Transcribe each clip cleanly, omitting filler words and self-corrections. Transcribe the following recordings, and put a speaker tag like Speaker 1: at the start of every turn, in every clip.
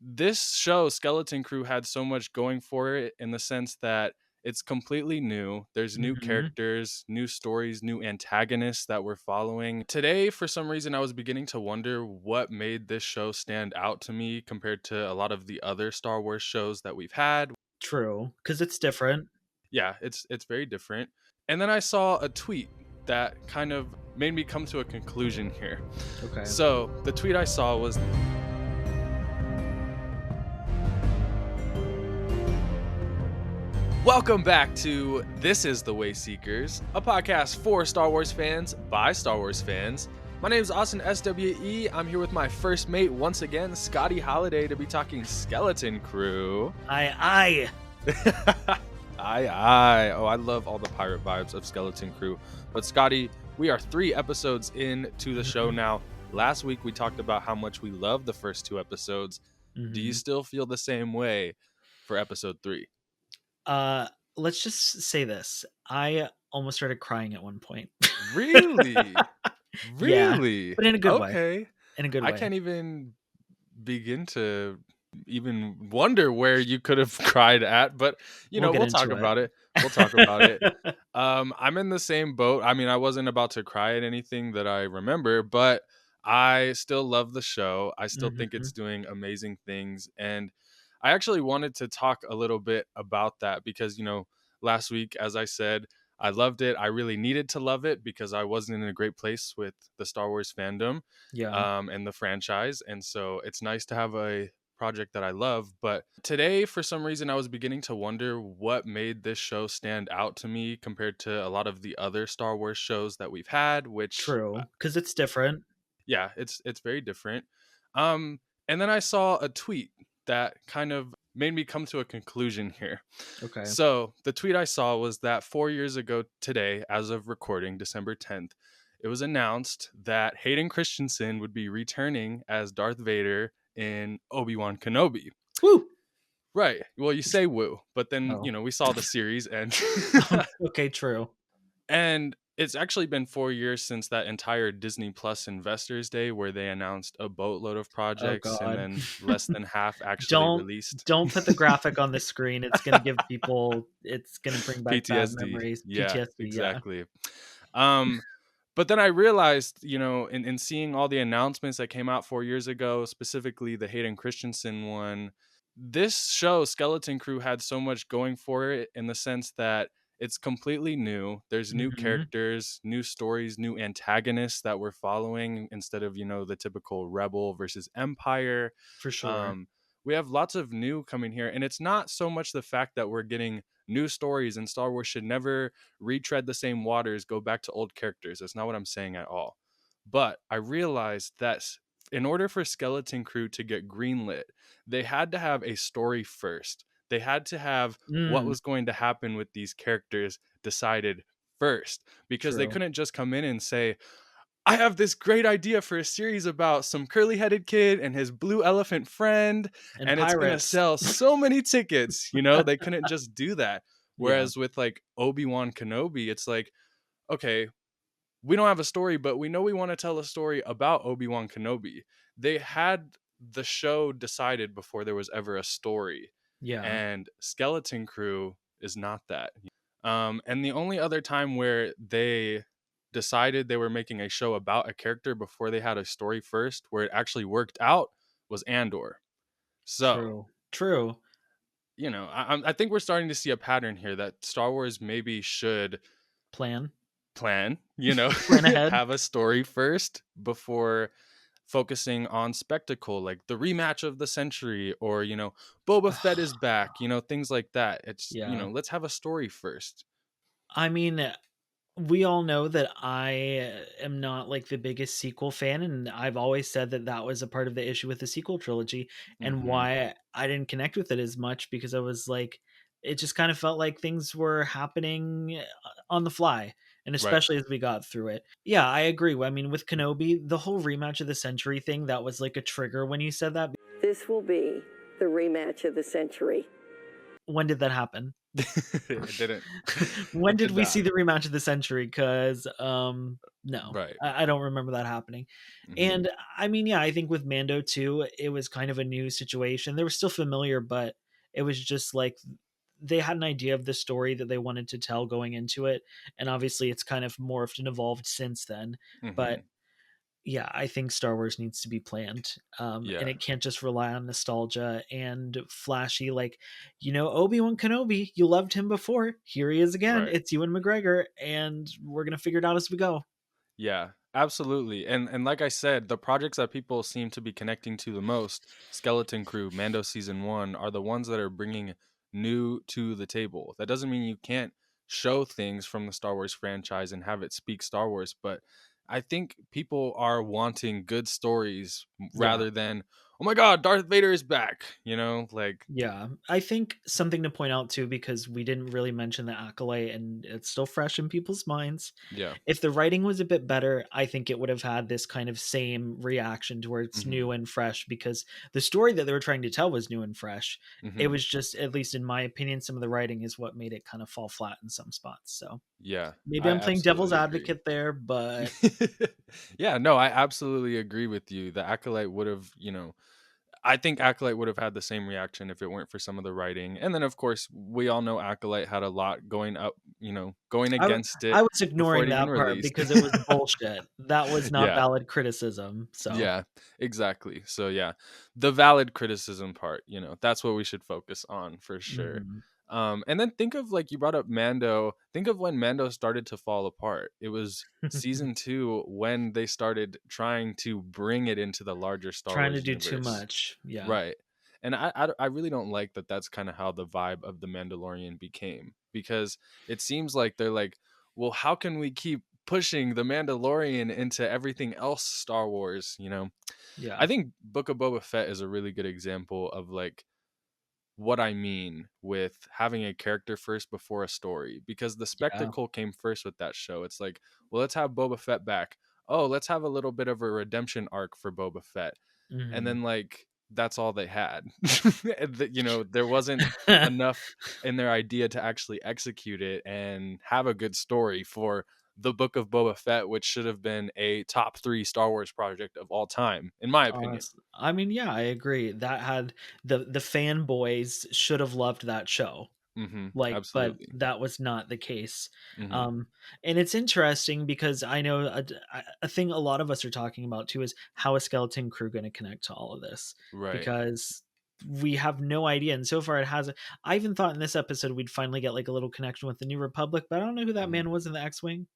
Speaker 1: this show, Skeleton Crew, had so much going for it in the sense that it's completely new. There's new
Speaker 2: Mhm.
Speaker 1: characters, new stories, new antagonists that we're following. Today, for some reason, I was beginning to wonder what made this show stand out to me compared to a lot of the other Star Wars shows that we've had.
Speaker 2: True, because it's different.
Speaker 1: Yeah, it's very different. And then I saw a tweet that kind of made me come to a conclusion here.
Speaker 2: Okay.
Speaker 1: So the tweet I saw was, welcome back to This is the Wayseekers, a podcast for Star Wars fans by Star Wars fans. My name is Austin SWE. I'm here with my first mate once again, Scotty Holiday, to be talking Skeleton Crew.
Speaker 2: Aye.
Speaker 1: Aye. Oh, I love all the pirate vibes of Skeleton Crew. But Scotty, we are 3 episodes into the show now. Last week we talked about how much we love the first 2 episodes. Do you still feel the same way for episode 3?
Speaker 2: Let's just say this. I almost started crying at one point.
Speaker 1: Really?
Speaker 2: Yeah,
Speaker 1: Really?
Speaker 2: but in a good way.
Speaker 1: Okay.
Speaker 2: In a good
Speaker 1: I
Speaker 2: way.
Speaker 1: can't even begin to even wonder where you could have cried at, but
Speaker 2: We'll get
Speaker 1: we'll talk
Speaker 2: into it.
Speaker 1: about it. We'll talk about it. I'm in the same boat. I mean, I wasn't about to cry at anything that I remember, but I still love the show. I still think it's
Speaker 2: Mhm.
Speaker 1: doing amazing things. And I actually wanted to talk a little bit about that because, last week, as I said, I loved it. I really needed to love it because I wasn't in a great place with the Star Wars fandom
Speaker 2: Yeah.
Speaker 1: and the franchise. And so it's nice to have a project that I love. But today, for some reason, I was beginning to wonder what made this show stand out to me compared to a lot of the other Star Wars shows that we've had, which,
Speaker 2: True, because it's different.
Speaker 1: yeah, it's very different. And then I saw a tweet that kind of made me come to a conclusion here.
Speaker 2: Okay.
Speaker 1: So the tweet I saw was that 4 years ago today, as of recording, December 10th, it was announced that Hayden Christensen would be returning as Darth Vader in Obi-Wan Kenobi.
Speaker 2: Woo!
Speaker 1: Right. Well, you say woo, but then,
Speaker 2: Oh.
Speaker 1: we saw the series and
Speaker 2: Okay, true.
Speaker 1: and it's actually been 4 years since that entire Disney Plus Investors Day where they announced a boatload of
Speaker 2: Oh
Speaker 1: projects and
Speaker 2: god.
Speaker 1: then less than half actually
Speaker 2: Don't
Speaker 1: released.
Speaker 2: don't put the graphic on the screen. It's gonna give people it's gonna bring back bad
Speaker 1: PTSD.
Speaker 2: memories.
Speaker 1: Yeah,
Speaker 2: PTSD, yeah.
Speaker 1: exactly. But then I realized, in seeing all the announcements that came out 4 years ago, specifically the Hayden Christensen one, this show, Skeleton Crew, had so much going for it in the sense that it's completely new. There's new
Speaker 2: Mhm.
Speaker 1: characters, new stories, new antagonists that we're following instead of, the typical rebel versus empire.
Speaker 2: For sure.
Speaker 1: Um, we have lots of new coming here. And it's not so much the fact that we're getting new stories, and Star Wars should never retread the same waters, go back to old characters. That's not what I'm saying at all. But I realized that in order for Skeleton Crew to get greenlit, they had to have a story first. They had to have what
Speaker 2: Mm,
Speaker 1: was going to happen with these characters decided first, because they
Speaker 2: true.
Speaker 1: couldn't just come in and say, I have this great idea for a series about some curly-headed kid and his blue elephant friend,
Speaker 2: And
Speaker 1: and it's going to
Speaker 2: pirates.
Speaker 1: sell so many tickets. They couldn't just do that.
Speaker 2: Yeah.
Speaker 1: Whereas with like Obi-Wan Kenobi, it's like, okay, we don't have a story, but we know we want to tell a story about Obi-Wan Kenobi. They had the show decided before there was ever a story.
Speaker 2: Yeah.
Speaker 1: And Skeleton Crew is not that. And the only other time where they decided they were making a show about a character before they had a story first, where it actually worked out, was Andor. So,
Speaker 2: True. True.
Speaker 1: I think we're starting to see a pattern here that Star Wars maybe should
Speaker 2: Plan.
Speaker 1: plan,
Speaker 2: Plan ahead.
Speaker 1: have a story first before focusing on spectacle, like the rematch of the century, or, Boba Fett is back, things like that. It's,
Speaker 2: Yeah.
Speaker 1: let's have a story first.
Speaker 2: I mean, we all know that I am not like the biggest sequel fan, and I've always said that that was a part of the issue with the sequel trilogy and
Speaker 1: Hmm.
Speaker 2: why I didn't connect with it as much, because I was like, it just kind of felt like things were happening on the fly. And
Speaker 1: Right.
Speaker 2: especially as we got through it. Yeah, I agree. I mean, with Kenobi, the whole rematch of the century thing, that was like a trigger when you said that.
Speaker 3: This will be the rematch of the century.
Speaker 2: When did that happen?
Speaker 1: It didn't.
Speaker 2: When
Speaker 1: It
Speaker 2: did
Speaker 1: did
Speaker 2: we
Speaker 1: not.
Speaker 2: see the rematch of the century? Because no,
Speaker 1: Right.
Speaker 2: I don't remember that happening.
Speaker 1: Hmm.
Speaker 2: And I mean, yeah, I think with Mando too, it was kind of a new situation. They were still familiar, but it was just like they had an idea of the story that they wanted to tell going into it, and obviously it's kind of morphed and evolved since then. But
Speaker 1: Hmm.
Speaker 2: yeah, I think Star Wars needs to be planned, and
Speaker 1: Yeah.
Speaker 2: it can't just rely on nostalgia and flashy. Like, Obi-Wan Kenobi, you loved him before. Here he is again.
Speaker 1: Right.
Speaker 2: It's Ewan McGregor, and we're gonna figure it out as we go.
Speaker 1: Yeah, absolutely. And like I said, the projects that people seem to be connecting to the most, Skeleton Crew, Mando season 1, are the ones that are bringing new to the table. That doesn't mean you can't show things from the Star Wars franchise and have it speak Star Wars, but I think people are wanting good stories
Speaker 2: Yeah,
Speaker 1: rather than, "Oh my god, Darth Vader is back." Like
Speaker 2: yeah. I think something to point out too, because we didn't really mention the Acolyte, and it's still fresh in people's minds.
Speaker 1: yeah.
Speaker 2: If the writing was a bit better, I think it would have had this kind of same reaction to where it's
Speaker 1: Mhm.
Speaker 2: new and fresh, because the story that they were trying to tell was new and fresh. It
Speaker 1: Mhm.
Speaker 2: was just, at least in my opinion, some of the writing is what made it kind of fall flat in some spots. So
Speaker 1: Yeah,
Speaker 2: maybe
Speaker 1: I
Speaker 2: I'm playing devil's
Speaker 1: absolutely agree.
Speaker 2: advocate there, but
Speaker 1: Yeah, no, I absolutely agree with you. The Acolyte would have, I think Acolyte would have had the same reaction if it weren't for some of the writing. And then, of course, we all know Acolyte had a lot going up, going
Speaker 2: I, w-
Speaker 1: against
Speaker 2: I
Speaker 1: it
Speaker 2: was
Speaker 1: before
Speaker 2: ignoring
Speaker 1: it even
Speaker 2: that part
Speaker 1: released.
Speaker 2: because it was bullshit. That was not
Speaker 1: Yeah,
Speaker 2: valid criticism. So,
Speaker 1: yeah, exactly. So, yeah, the valid criticism part, that's what we should focus on for sure.
Speaker 2: mhm.
Speaker 1: And then think of, like, you brought up Mando. Think of when Mando started to fall apart. It was season 2 when they started trying to bring it into the larger Star
Speaker 2: Trying to
Speaker 1: Wars
Speaker 2: do too
Speaker 1: universe.
Speaker 2: much. Yeah.
Speaker 1: Right. And I really don't like that that's kind of how the vibe of The Mandalorian became, because it seems like they're like, well, how can we keep pushing The Mandalorian into everything else Star Wars,
Speaker 2: Yeah.
Speaker 1: I think Book of Boba Fett is a really good example of, like, what I mean with having a character first before a story, because the
Speaker 2: Yeah.
Speaker 1: spectacle came first with that show. It's like, well, let's have Boba Fett back. Oh, let's have a little bit of a redemption arc for Boba Fett. And
Speaker 2: Mhm.
Speaker 1: then, like, that's all they had. There wasn't enough in their idea to actually execute it and have a good story for the Book of Boba Fett, which should have been a top 3 Star Wars project of all time, in my opinion.
Speaker 2: I mean, yeah, I agree. That had the fanboys should have loved that show. Like, but
Speaker 1: Absolutely.
Speaker 2: that was not the case.
Speaker 1: Hmm.
Speaker 2: Um, and it's interesting because I know a thing a lot of us are talking about too is how a skeleton crew going to connect to all of this,
Speaker 1: Right.
Speaker 2: because we have no idea. And so far, it hasn't. I even thought in this episode we'd finally get like a little connection with the New Republic, but I don't know who that
Speaker 1: Mhm.
Speaker 2: man was in the X-wing.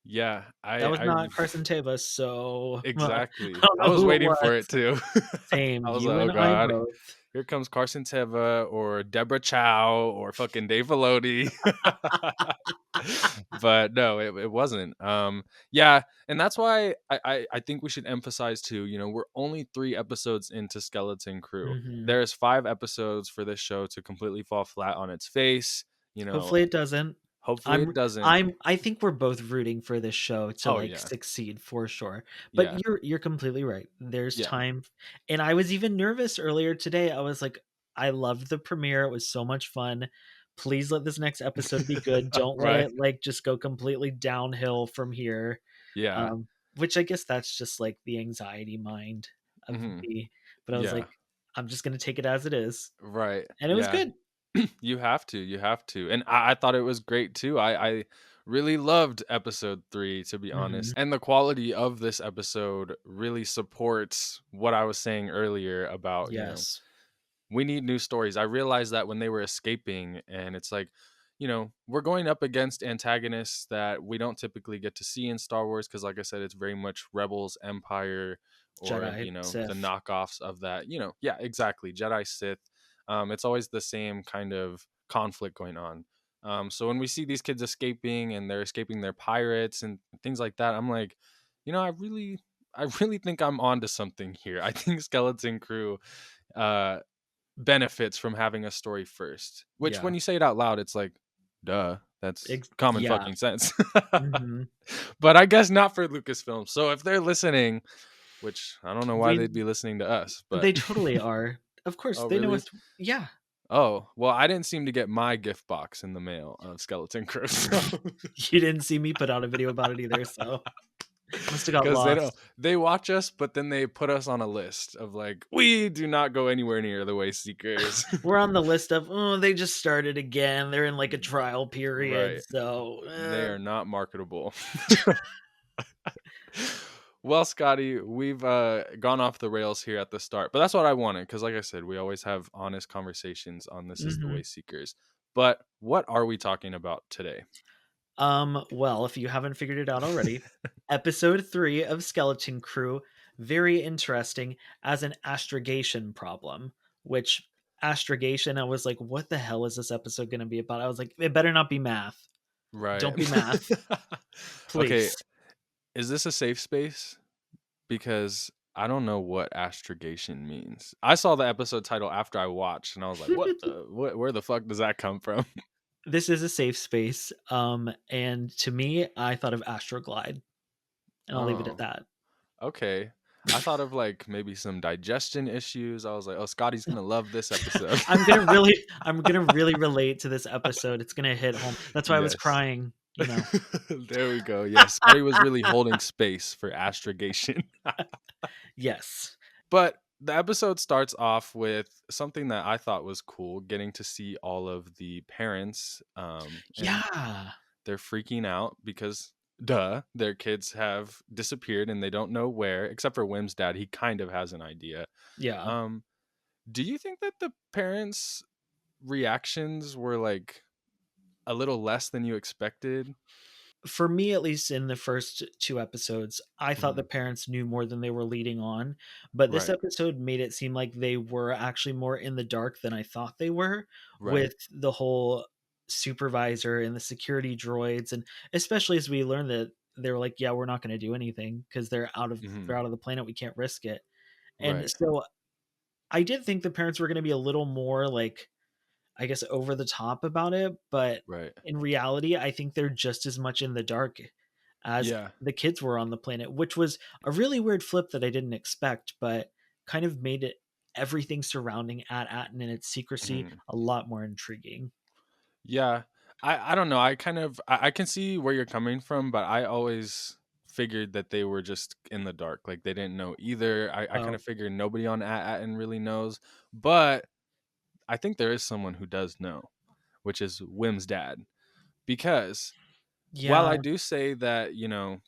Speaker 1: Yeah,
Speaker 2: That was not Carson Tevas, so I
Speaker 1: exactly.
Speaker 2: don't
Speaker 1: I
Speaker 2: know
Speaker 1: was
Speaker 2: who it
Speaker 1: waiting for
Speaker 2: was.
Speaker 1: it too.
Speaker 2: Same,
Speaker 1: I was like,
Speaker 2: you
Speaker 1: "Oh
Speaker 2: and I
Speaker 1: god,
Speaker 2: both.
Speaker 1: here comes Carson Teva or Deborah Chow or fucking Dave Filoni." But no, it wasn't. Yeah, and that's why I think we should emphasize too. We're only 3 episodes into Skeleton Crew.
Speaker 2: Mhm.
Speaker 1: There's 5 episodes for this show to completely fall flat on its face.
Speaker 2: Hopefully it doesn't.
Speaker 1: Hopefully it
Speaker 2: I'm
Speaker 1: doesn't.
Speaker 2: I think we're both rooting for this show to,
Speaker 1: Oh
Speaker 2: like,
Speaker 1: yeah,
Speaker 2: succeed for sure. But
Speaker 1: yeah,
Speaker 2: you're completely right. There's
Speaker 1: yeah.
Speaker 2: time, and I was even nervous earlier today. I was like, I loved the premiere. It was so much fun. Please let this next episode be good. Don't let
Speaker 1: Right.
Speaker 2: it, like, just go completely downhill from here.
Speaker 1: Yeah.
Speaker 2: Which I guess that's just, like, the anxiety mind of
Speaker 1: Hmm.
Speaker 2: me. But I was
Speaker 1: Yeah.
Speaker 2: like, I'm just gonna take it as it is,
Speaker 1: Right.
Speaker 2: and it was
Speaker 1: Yeah.
Speaker 2: good.
Speaker 1: You have to. You have to. And I thought it was great too. I really loved episode 3, to be
Speaker 2: Mhm.
Speaker 1: honest. And the quality of this episode really supports what I was saying earlier about,
Speaker 2: Yes.
Speaker 1: we need new stories. I realized that when they were escaping, and it's like, we're going up against antagonists that we don't typically get to see in Star Wars, because, like I said, it's very much Rebels, Empire, or,
Speaker 2: Jedi,
Speaker 1: the
Speaker 2: Sith.
Speaker 1: knockoffs of that. Yeah, exactly. Jedi, Sith. It's always the same kind of conflict going on. So when we see these kids escaping and they're escaping their pirates and things like that, I'm like, I really think I'm onto something here. I think Skeleton Crew uh benefits from having a story first. Which,
Speaker 2: Yeah.
Speaker 1: when you say it out loud, it's like, duh, that's common
Speaker 2: Yeah.
Speaker 1: fucking sense.
Speaker 2: Mhm.
Speaker 1: But I guess not for Lucasfilm. So if they're listening, which I don't know why
Speaker 2: We
Speaker 1: they'd be listening to us, but
Speaker 2: They totally are. Of course,
Speaker 1: oh
Speaker 2: they know
Speaker 1: really?
Speaker 2: us. Yeah.
Speaker 1: Oh, well, I didn't seem to get my gift box in the mail of Skeleton Crew, so
Speaker 2: You didn't see me put out a video about it either, so must have got
Speaker 1: because
Speaker 2: lost.
Speaker 1: they watch us, but then they put us on a list of like, we do not go anywhere near the Wayseekers.
Speaker 2: We're on the list of, oh, they just started again. They're in like a trial period,
Speaker 1: Right.
Speaker 2: so
Speaker 1: They are not marketable. Well, Scotty, we've gone off the rails here at the start, but that's what I wanted because, like I said, we always have honest conversations on This Is the
Speaker 2: mhm.
Speaker 1: Wayseekers. But what are we talking about today?
Speaker 2: Well, if you haven't figured it out already, episode 3 of Skeleton Crew, very interesting as an astrogation problem, which astrogation, I was like, what the hell is this episode going to be about? I was like, it better not be math.
Speaker 1: Right.
Speaker 2: Don't be math,
Speaker 1: Okay,
Speaker 2: please.
Speaker 1: is this a safe space? Because I don't know what astrogation means. I saw the episode title after I watched, and I was like, where the fuck does that come from?
Speaker 2: This is a safe space. And to me, I thought of Astroglide, and I'll leave it at
Speaker 1: Oh,
Speaker 2: that.
Speaker 1: okay. I thought of like maybe some digestion issues. I was like, oh, Scotty's gonna love this episode.
Speaker 2: I'm gonna really relate to this episode. It's gonna hit home. That's why I was
Speaker 1: Yes.
Speaker 2: crying, you know.
Speaker 1: There we go. Yes. Scotty was really holding space for astrogation.
Speaker 2: Yes.
Speaker 1: But the episode starts off with something that I thought was cool, getting to see all of the parents. And
Speaker 2: Yeah.
Speaker 1: they're freaking out because, duh, their kids have disappeared and they don't know where, except for Wim's dad. He kind of has an idea.
Speaker 2: Yeah.
Speaker 1: Um, do you think that the parents' reactions were like a little less than you expected?
Speaker 2: For me, at least in the first 2 episodes, I thought the
Speaker 1: Mhm.
Speaker 2: parents knew more than they were leading on, but this
Speaker 1: Right,
Speaker 2: episode made it seem like they were actually more in the dark than I thought they were,
Speaker 1: right.
Speaker 2: with the whole supervisor and the security droids, and especially as we learned that they were like, "Yeah, we're not gonna do anything because
Speaker 1: Hmm.
Speaker 2: they're out of the planet, we can't risk it." And
Speaker 1: Right,
Speaker 2: so, I did think the parents were gonna be a little more, like, I guess, over the top about it, but
Speaker 1: right.
Speaker 2: in reality, I think they're just as much in the dark as
Speaker 1: Yeah.
Speaker 2: the kids were on the planet, which was a really weird flip that I didn't expect, but kind of made it everything surrounding Attin and its secrecy
Speaker 1: Mhm.
Speaker 2: a lot more intriguing.
Speaker 1: Yeah. I don't know. I can see where you're coming from, but I always figured that they were just in the dark. Like they didn't know either. I kind of
Speaker 2: Oh,
Speaker 1: figured nobody on Atten really knows. But I think there is someone who does know, which is Wim's dad. Because while I
Speaker 2: yeah.
Speaker 1: do say that,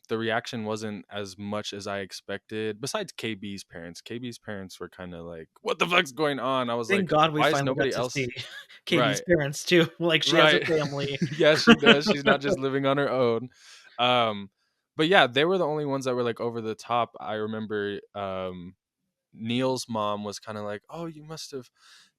Speaker 1: the reaction wasn't as much as I expected, besides KB's parents were kind of like, what the fuck's going on? I was
Speaker 2: Thank
Speaker 1: like,
Speaker 2: God we
Speaker 1: why is
Speaker 2: finally got
Speaker 1: nobody
Speaker 2: to see
Speaker 1: else?
Speaker 2: Katie's
Speaker 1: Right.
Speaker 2: parents too. Like she has a
Speaker 1: Right.
Speaker 2: family.
Speaker 1: Yes, she does. She's not just living on her own. Um, but yeah, they were the only ones that were like over the top. I remember Neel's mom was kind of like, "Oh, you must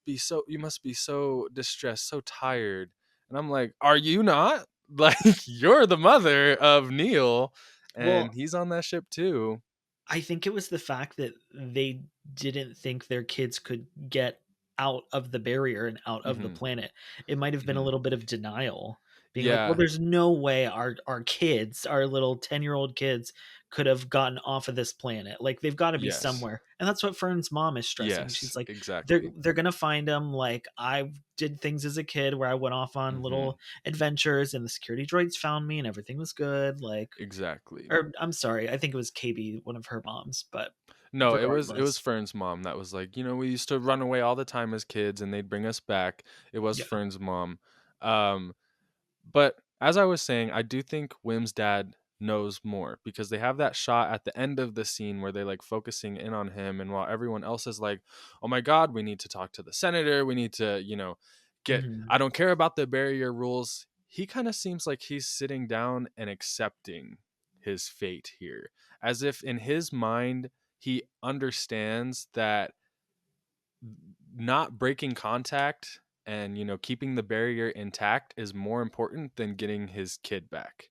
Speaker 1: be so distressed, so tired." And I'm like, "Are you not? Like you're the mother of Neel
Speaker 2: Well,
Speaker 1: and he's on that ship too."
Speaker 2: I think it was the fact that they didn't think their kids could get out of the barrier and out of the
Speaker 1: Mhm.
Speaker 2: planet. It might have been a
Speaker 1: Mhm.
Speaker 2: little bit of denial, being like, "Well,
Speaker 1: Yeah.
Speaker 2: there's no way our kids, our little 10-year-old kids could have gotten off of this planet. Like they've got to be
Speaker 1: Yes.
Speaker 2: somewhere." And that's what Fern's mom is stressing. She's
Speaker 1: Yes,
Speaker 2: like,
Speaker 1: exactly.
Speaker 2: they're going to find them. Like I did things as a kid where I went off on
Speaker 1: Mhm.
Speaker 2: little adventures and the security droids found me and everything was good. Like,
Speaker 1: Exactly.
Speaker 2: or I'm sorry, I think it was KB, one of her moms, but
Speaker 1: No, it was
Speaker 2: regardless.
Speaker 1: Fern's mom that was like, we used to run away all the time as kids and they'd bring us back. It was
Speaker 2: Yeah.
Speaker 1: Fern's mom. Um, but as I was saying, I do think Wim's dad knows more because they have that shot at the end of the scene where they're like focusing in on him and while everyone else is like, "Oh my god, we need to talk to the senator. We need to, get
Speaker 2: Mhm.
Speaker 1: I don't care about the barrier rules." He kind of seems like he's sitting down and accepting his fate here. As if in his mind he understands that not breaking contact and keeping the barrier intact is more important than getting his kid back.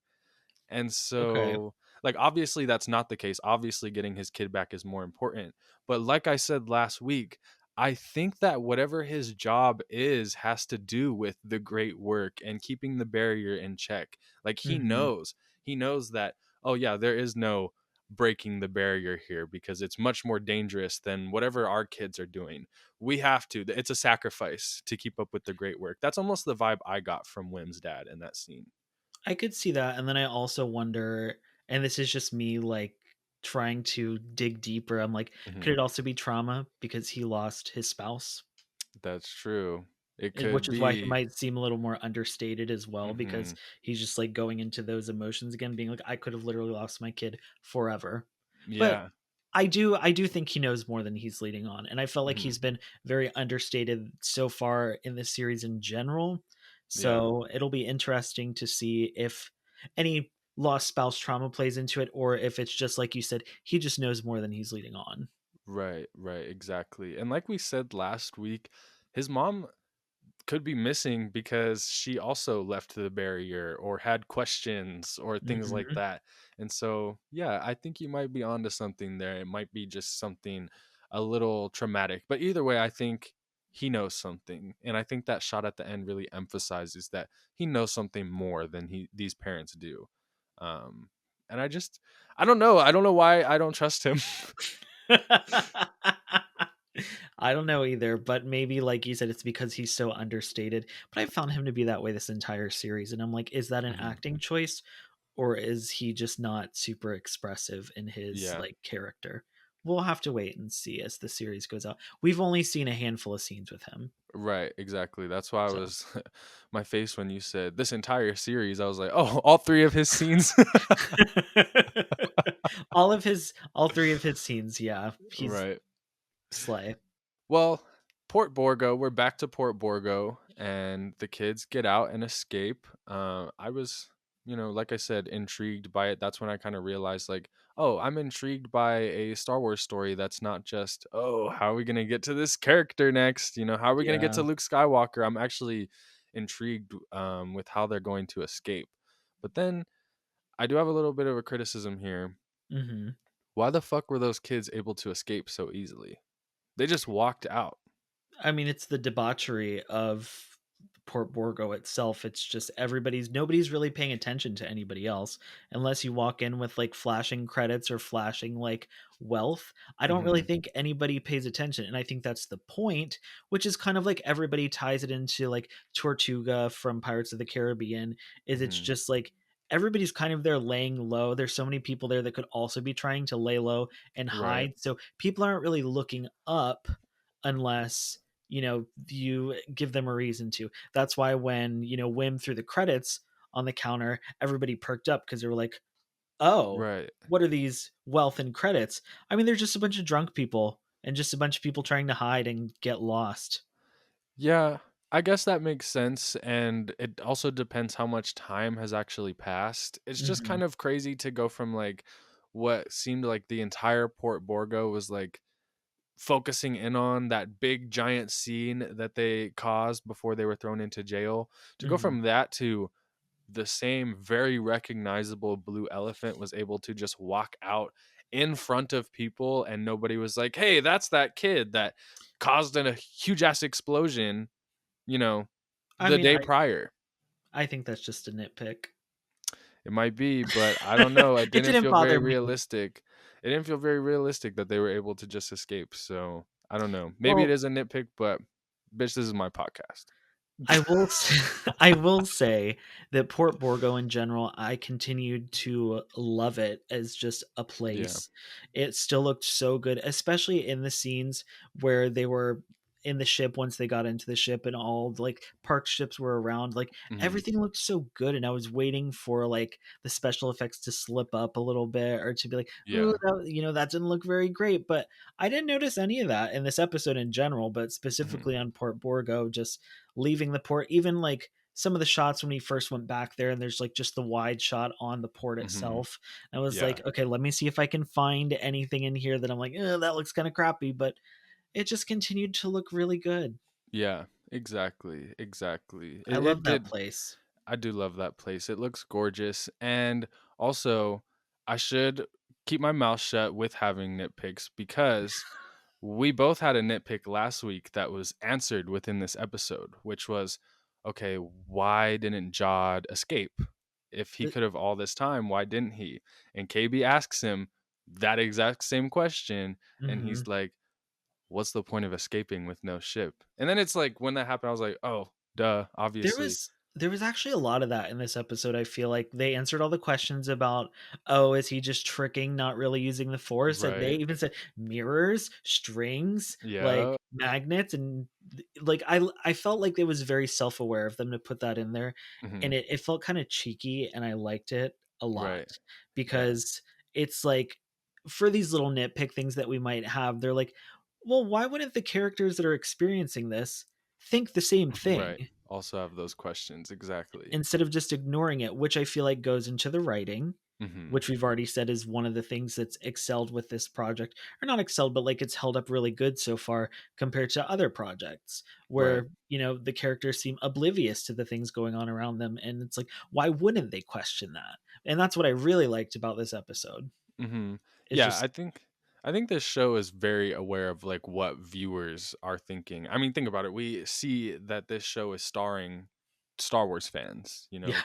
Speaker 1: And
Speaker 2: Okay.
Speaker 1: so, like, obviously that's not the case. Obviously getting his kid back is more important, but like I said last week, I think that whatever his job is has to do with the great work and keeping the barrier in check. Like
Speaker 2: Mhm.
Speaker 1: he knows that, oh yeah, there is no breaking the barrier here because it's much more dangerous than whatever our kids are doing. We have to. It's a sacrifice to keep up with the great work. That's almost the vibe I got from Wim's dad in that scene.
Speaker 2: I could see that, and then I also wonder, and this is just me like trying to dig deeper. I'm like, could
Speaker 1: Hmm.
Speaker 2: it also be trauma because he lost his spouse?
Speaker 1: That's true. It
Speaker 2: Which
Speaker 1: could
Speaker 2: is why he
Speaker 1: be.
Speaker 2: might seem a little more understated as well, because
Speaker 1: Hmm.
Speaker 2: he's just like going into those emotions again, being like, I could have literally lost my kid forever. But
Speaker 1: Yeah.
Speaker 2: I do think he knows more than he's leading on, and I felt like
Speaker 1: Hmm.
Speaker 2: he's been very understated so far in this series in general.
Speaker 1: Yeah.
Speaker 2: So it'll be interesting to see if any lost spouse trauma plays into it, or if it's just like you said, he just knows more than he's leading on.
Speaker 1: Right, right, exactly. And like we said last week, his mom could be missing because she also left the barrier or had questions or things like
Speaker 2: Hmm.
Speaker 1: that. And so, yeah, I think you might be onto something there. It might be just something a little traumatic. But either way, I think he knows something. And I think that shot at the end really emphasizes that he knows something more than these parents do. Um and I don't know. I don't know why I don't trust him.
Speaker 2: I don't know either, but maybe like you said, it's because he's so understated. But I found him to be that way this entire series, and I'm like, is that an
Speaker 1: Mhm.
Speaker 2: acting choice, or is he just not super expressive in his
Speaker 1: Yeah.
Speaker 2: like character? We'll have to wait and see as the series goes out. We've only seen a handful of scenes with him,
Speaker 1: Right, exactly. That's why I
Speaker 2: so
Speaker 1: was my face when you said this entire series. I was like, "Oh, all three of his scenes."
Speaker 2: all three of his scenes, yeah, he's
Speaker 1: Right.
Speaker 2: slay.
Speaker 1: Well, Port Borgo. We're back to Port Borgo, and the kids get out and escape. I was, like I said, intrigued by it. That's when I kind of realized, like, oh, I'm intrigued by a Star Wars story that's not just, oh, how are we gonna get to this character next? How are we gonna get to
Speaker 2: Yeah.
Speaker 1: Luke Skywalker? I'm actually intrigued with how they're going to escape. But then I do have a little bit of a criticism here.
Speaker 2: Hmm.
Speaker 1: Why the fuck were those kids able to escape so easily? They just walked out.
Speaker 2: I mean, it's the debauchery of Port Borgo itself. It's just nobody's really paying attention to anybody else unless you walk in with like flashing credits or flashing like wealth. I don't really
Speaker 1: Hmm.
Speaker 2: think anybody pays attention. And I think that's the point, which is kind of like everybody ties it into like Tortuga from Pirates of the Caribbean, is it's
Speaker 1: Hmm.
Speaker 2: just like everybody's kind of there laying low. There's so many people there that could also be trying to lay low and
Speaker 1: Right.
Speaker 2: hide. So people aren't really looking up unless you give them a reason to. That's why when Wim threw the credits on the counter, everybody perked up because they were like, oh,
Speaker 1: Right.
Speaker 2: what are these wealth and credits? I mean, they're just a bunch of drunk people and just a bunch of people trying to hide and get lost.
Speaker 1: Yeah, I guess that makes sense. And it also depends how much time has actually passed. It's just
Speaker 2: Hmm.
Speaker 1: kind of crazy to go from like what seemed like the entire Port Borgo was like focusing in on that big giant scene that they caused before they were thrown into jail to go
Speaker 2: Hmm.
Speaker 1: from that to the same very recognizable blue elephant was able to just walk out in front of people and nobody was like, "Hey, that's that kid that caused a huge ass explosion, you know,
Speaker 2: I
Speaker 1: the
Speaker 2: mean,
Speaker 1: day
Speaker 2: I
Speaker 1: prior."
Speaker 2: I think that's just a nitpick.
Speaker 1: It might be, but I don't know. It
Speaker 2: It
Speaker 1: didn't
Speaker 2: didn't
Speaker 1: feel very
Speaker 2: bother me.
Speaker 1: realistic. It didn't feel very realistic that they were able to just escape. So I don't know. Maybe it
Speaker 2: Well,
Speaker 1: is a nitpick, but bitch, this is my podcast.
Speaker 2: I will say that Port Borgo in general, I continued to love it as just a
Speaker 1: Yeah.
Speaker 2: place. It still looked so good, especially in the scenes where they were in the ship once they got into the ship and all like park ships were around. Like
Speaker 1: Hmm.
Speaker 2: everything looked so good, and I was waiting for like the special effects to slip up a little bit or to be like, ooh,
Speaker 1: Yeah.
Speaker 2: that didn't look very great. But I didn't notice any of that in this episode in general, but
Speaker 1: Hmm.
Speaker 2: specifically on Port Borgo, just leaving the port, even like some of the shots when he first went back there and there's like just the wide shot on the port
Speaker 1: Hmm.
Speaker 2: itself. I was
Speaker 1: Yeah.
Speaker 2: like, okay, let me see if I can find anything in here that I'm like, that looks kind of crappy, but it just continued to look really good.
Speaker 1: Yeah. Exactly. Exactly.
Speaker 2: I
Speaker 1: It
Speaker 2: love that
Speaker 1: did.
Speaker 2: place.
Speaker 1: I do love that place. It looks gorgeous. And also, I should keep my mouth shut with having nitpicks because we both had a nitpick last week that was answered within this episode, which was okay, why didn't Jod escape? If he
Speaker 2: Th-
Speaker 1: could have all this time, why didn't he? And KB asks him, that exact same question, and
Speaker 2: Mhm.
Speaker 1: he's like, "What's the point of escaping with no ship?" And then it's like when that happened, I was like, "Oh, duh,
Speaker 2: There
Speaker 1: obviously."
Speaker 2: was there was actually a lot of that in this episode. I feel like they answered all the questions about, "Oh, is he just tricking, not really using the Force?" Like, they
Speaker 1: Right.
Speaker 2: even said mirrors, strings, like,
Speaker 1: Yeah.
Speaker 2: magnets, and, like, I felt like it was very self-aware of them to put that in there, and
Speaker 1: Mhm.
Speaker 2: it felt kinda cheeky, and I liked it a
Speaker 1: Right.
Speaker 2: lot
Speaker 1: Yeah.
Speaker 2: because it's like, for these little nitpick things that we might have, they're like, "Well, why wouldn't the characters that are experiencing this think the same
Speaker 1: Right.
Speaker 2: thing?"
Speaker 1: Also have those questions, exactly.
Speaker 2: Instead of just ignoring it, which I feel like goes into the writing,
Speaker 1: Mhm.
Speaker 2: which we've already said is one of the things that's excelled with this project, or not excelled, but like it's held up really good so far compared to other projects
Speaker 1: Right.
Speaker 2: where, the characters seem oblivious to the things going on around them. And it's like, why wouldn't they question that? And that's what I really liked about this episode.
Speaker 1: Mhm.
Speaker 2: It's
Speaker 1: Yeah,
Speaker 2: just,
Speaker 1: I think this show is very aware of like what viewers are thinking. I mean, think about it. We see that this show is starring Star Wars fans,
Speaker 2: yeah.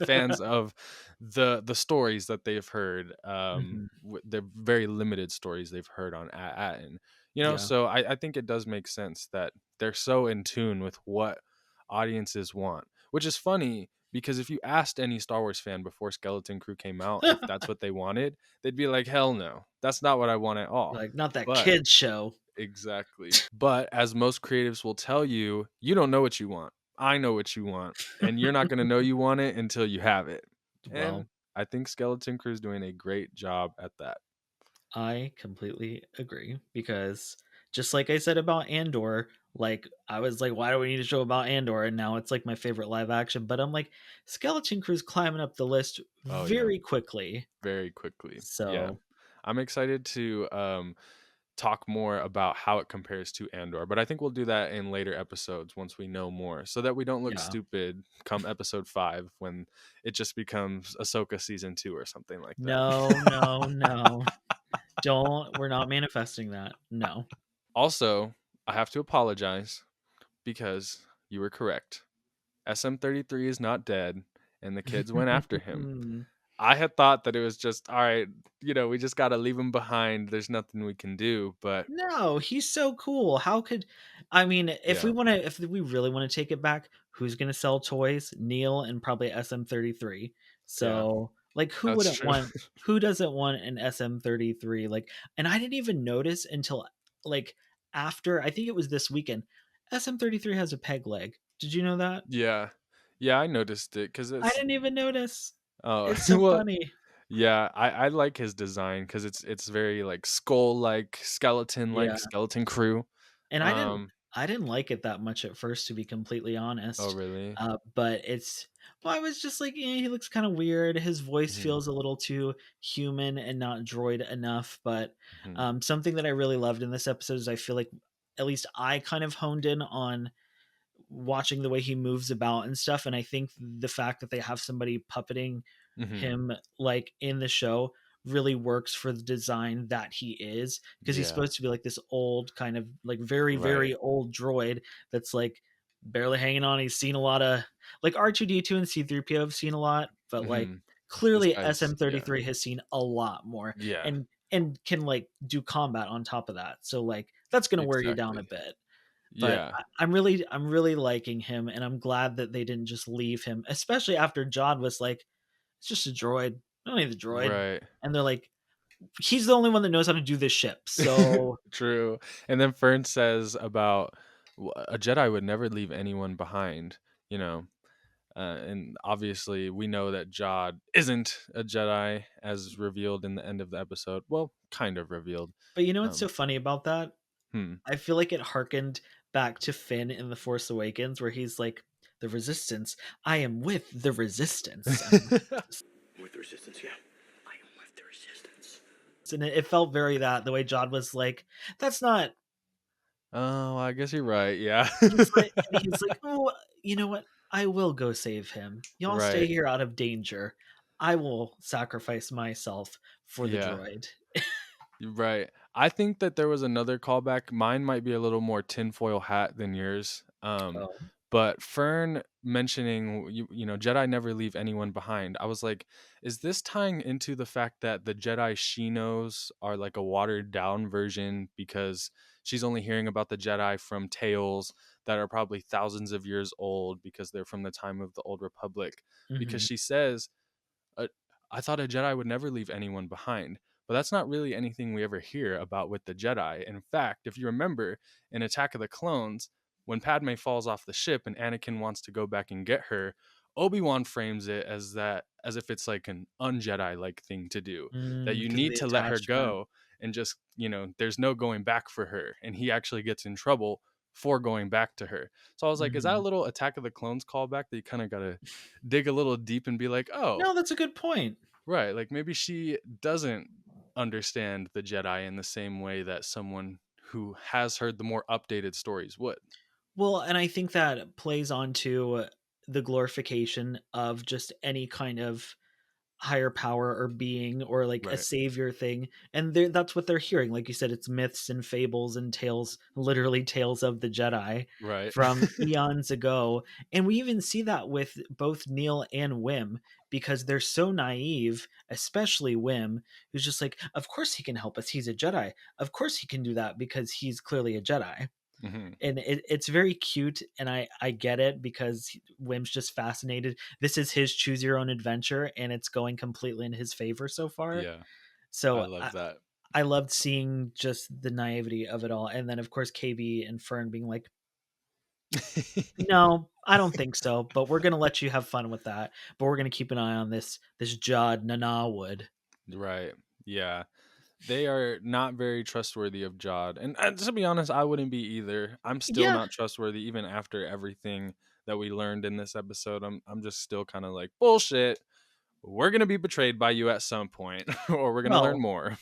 Speaker 1: fans of the stories that they've heard,
Speaker 2: Mhm.
Speaker 1: the very limited stories they've heard on Attin.
Speaker 2: Yeah.
Speaker 1: So I think it does make sense that they're so in tune with what audiences want, which is funny because if you asked any Star Wars fan before Skeleton Crew came out if that's what they wanted, they'd be like, hell no, that's not what I want at all.
Speaker 2: Like, not that
Speaker 1: But
Speaker 2: kids show.
Speaker 1: exactly. But as most creatives will tell you, you don't know what you want. I know what you want. And you're not going to know you want it until you have it. And
Speaker 2: Well,
Speaker 1: I think Skeleton Crew is doing a great job at that.
Speaker 2: I completely agree because just like I said about Andor, like I was like, why do we need a show about Andor? And now it's like my favorite live action. But I'm like, Skeleton Crew's climbing up the list
Speaker 1: Oh, yeah.
Speaker 2: very quickly.
Speaker 1: Very quickly. Yeah.
Speaker 2: So
Speaker 1: I'm excited to talk more about how it compares to Andor, but I think we'll do that in later episodes once we know more so that we don't look
Speaker 2: yeah.
Speaker 1: stupid come episode 5 when it just becomes Ahsoka season 2 or something like that.
Speaker 2: No, no, no. Don't we're not manifesting that. No.
Speaker 1: Also, I have to apologize because you were correct. SM-33 is not dead and the kids went after him. I had thought that it was just all right, we just got to leave him behind. There's nothing we can do, but
Speaker 2: No, he's so cool. How could I mean,
Speaker 1: yeah.
Speaker 2: if we really want to take it back, who's going to sell toys? Neel and probably SM-33.
Speaker 1: Yeah,
Speaker 2: So, like
Speaker 1: that's true.
Speaker 2: who doesn't want an SM-33? Like, and I didn't even notice until like after I think it was this weekend. SM-33 has a peg leg. Did you know that?
Speaker 1: Yeah. Yeah, I noticed it cuz
Speaker 2: I
Speaker 1: it's
Speaker 2: didn't even notice.
Speaker 1: oh,
Speaker 2: It's so
Speaker 1: well,
Speaker 2: funny.
Speaker 1: yeah, I like his design cuz it's very like skull-like, skeleton-like,
Speaker 2: Yeah.
Speaker 1: skeleton crew.
Speaker 2: And
Speaker 1: Um,
Speaker 2: I didn't like it that much at first, to be completely
Speaker 1: oh
Speaker 2: honest,
Speaker 1: really?
Speaker 2: but I was just like, "Yeah, he looks kinda weird." His voice
Speaker 1: Mhm.
Speaker 2: feels a little too human and not droid enough, but,
Speaker 1: Mhm.
Speaker 2: something that I really loved in this episode is I feel like at least I kind of honed in on watching the way he moves about and stuff, and I think the fact that they have somebody puppeting
Speaker 1: Mhm.
Speaker 2: him, like, in the show really works for the design that he is, because he's
Speaker 1: Yeah.
Speaker 2: supposed to be, like, this old, kind of, like, very,
Speaker 1: Right.
Speaker 2: very old droid that's, like, barely hanging on. He's seen a lot of like, R2-D2 and C-3PO have seen a lot, but, like,
Speaker 1: Mhm. This
Speaker 2: clearly
Speaker 1: guy's yeah.
Speaker 2: SM-33 has seen a lot more
Speaker 1: Yeah,
Speaker 2: and can, like, do combat on top of that, so, like, that's gonna wear you down a
Speaker 1: exactly.
Speaker 2: bit. But
Speaker 1: Yeah.
Speaker 2: I'm really liking him, and I'm glad that they didn't just leave him, especially after Jod was like, "It's just a droid. I don't need the droid."
Speaker 1: Right.
Speaker 2: And they're like, "He's the only one that knows how to do this ship." So
Speaker 1: True. And then Fern says about a Jedi would never leave anyone behind, you know. And obviously, we know that Jod isn't a Jedi, as revealed in the end of the episode. Well, kind of revealed.
Speaker 2: but you know what's
Speaker 1: Um,
Speaker 2: so funny about that?
Speaker 1: hmm.
Speaker 2: I feel like it harkened back to Finn in The Force Awakens where he's like, "The Resistance. I am with the Resistance." And I'm like,
Speaker 3: With the resistance, yeah. I am with the resistance.
Speaker 2: and it felt very that the way Jod was like, "That's not."
Speaker 1: Oh, I guess you're right. Yeah.
Speaker 2: He's like, "Oh, you know what? I will go save him. Y'all stay
Speaker 1: Right.
Speaker 2: here out of danger. I will sacrifice myself for the
Speaker 1: Yeah.
Speaker 2: droid."
Speaker 1: Right. I think that there was another callback. Mine might be a little more tinfoil hat than yours.
Speaker 2: Oh.
Speaker 1: But Fern mentioning, Jedi never leave anyone behind. I was like, is this tying into the fact that the Jedi she knows are like a watered down version because she's only hearing about the Jedi from tales that are probably thousands of years old because they're from the time of the Old Republic? Because
Speaker 2: Mhm.
Speaker 1: she says, uh, I thought a Jedi would never leave anyone behind. But that's not really anything we ever hear about with the Jedi. In fact, if you remember in Attack of the Clones, when Padme falls off the ship and Anakin wants to go back and get her, Obi-Wan frames it as if it's like an un-Jedi like thing to do. That you
Speaker 2: 'Cause of
Speaker 1: need
Speaker 2: the
Speaker 1: to let her
Speaker 2: attachment.
Speaker 1: go and just, there's no going back for her. And he actually gets in trouble for going back to her. So I was like, is that a
Speaker 2: Mhm.
Speaker 1: little Attack of the Clones callback that you kind of gotta dig a little deep and be like, oh,
Speaker 2: No, that's a good point.
Speaker 1: right, like maybe she doesn't understand the Jedi in the same way that someone who has heard the more updated stories would.
Speaker 2: Well, and I think that plays onto the glorification of just any kind of higher power or being or like a
Speaker 1: Right.
Speaker 2: savior thing, and that's what they're hearing. Like you said, it's myths and fables and tales, literally tales of the Jedi
Speaker 1: Right.
Speaker 2: from eons ago. And we even see that with both Neel and Wim, because they're so naive, especially Wim, who's just like, of course he can help us, he's a Jedi, of course he can do that because he's clearly a Jedi.
Speaker 1: Hmm.
Speaker 2: And it's very cute, and I get it because Wim's just fascinated. This is his choose your own adventure, and it's going completely in his favor so far.
Speaker 1: Yeah, I
Speaker 2: So
Speaker 1: love that.
Speaker 2: I loved seeing just the naivety of it all, and then of course KB and Fern being like, "No, I don't think so, but we're gonna let you have fun with that. But we're gonna keep an eye on this Jod Nanawood."
Speaker 1: Right. Yeah. They are not very trustworthy of Jod. And to be honest, I wouldn't be either. I'm still
Speaker 2: Yeah,
Speaker 1: not trustworthy even after everything that we learned in this episode. I'm just still kind of like, bullshit. We're going to be betrayed by you at some point or we're going to learn
Speaker 2: well,
Speaker 1: more.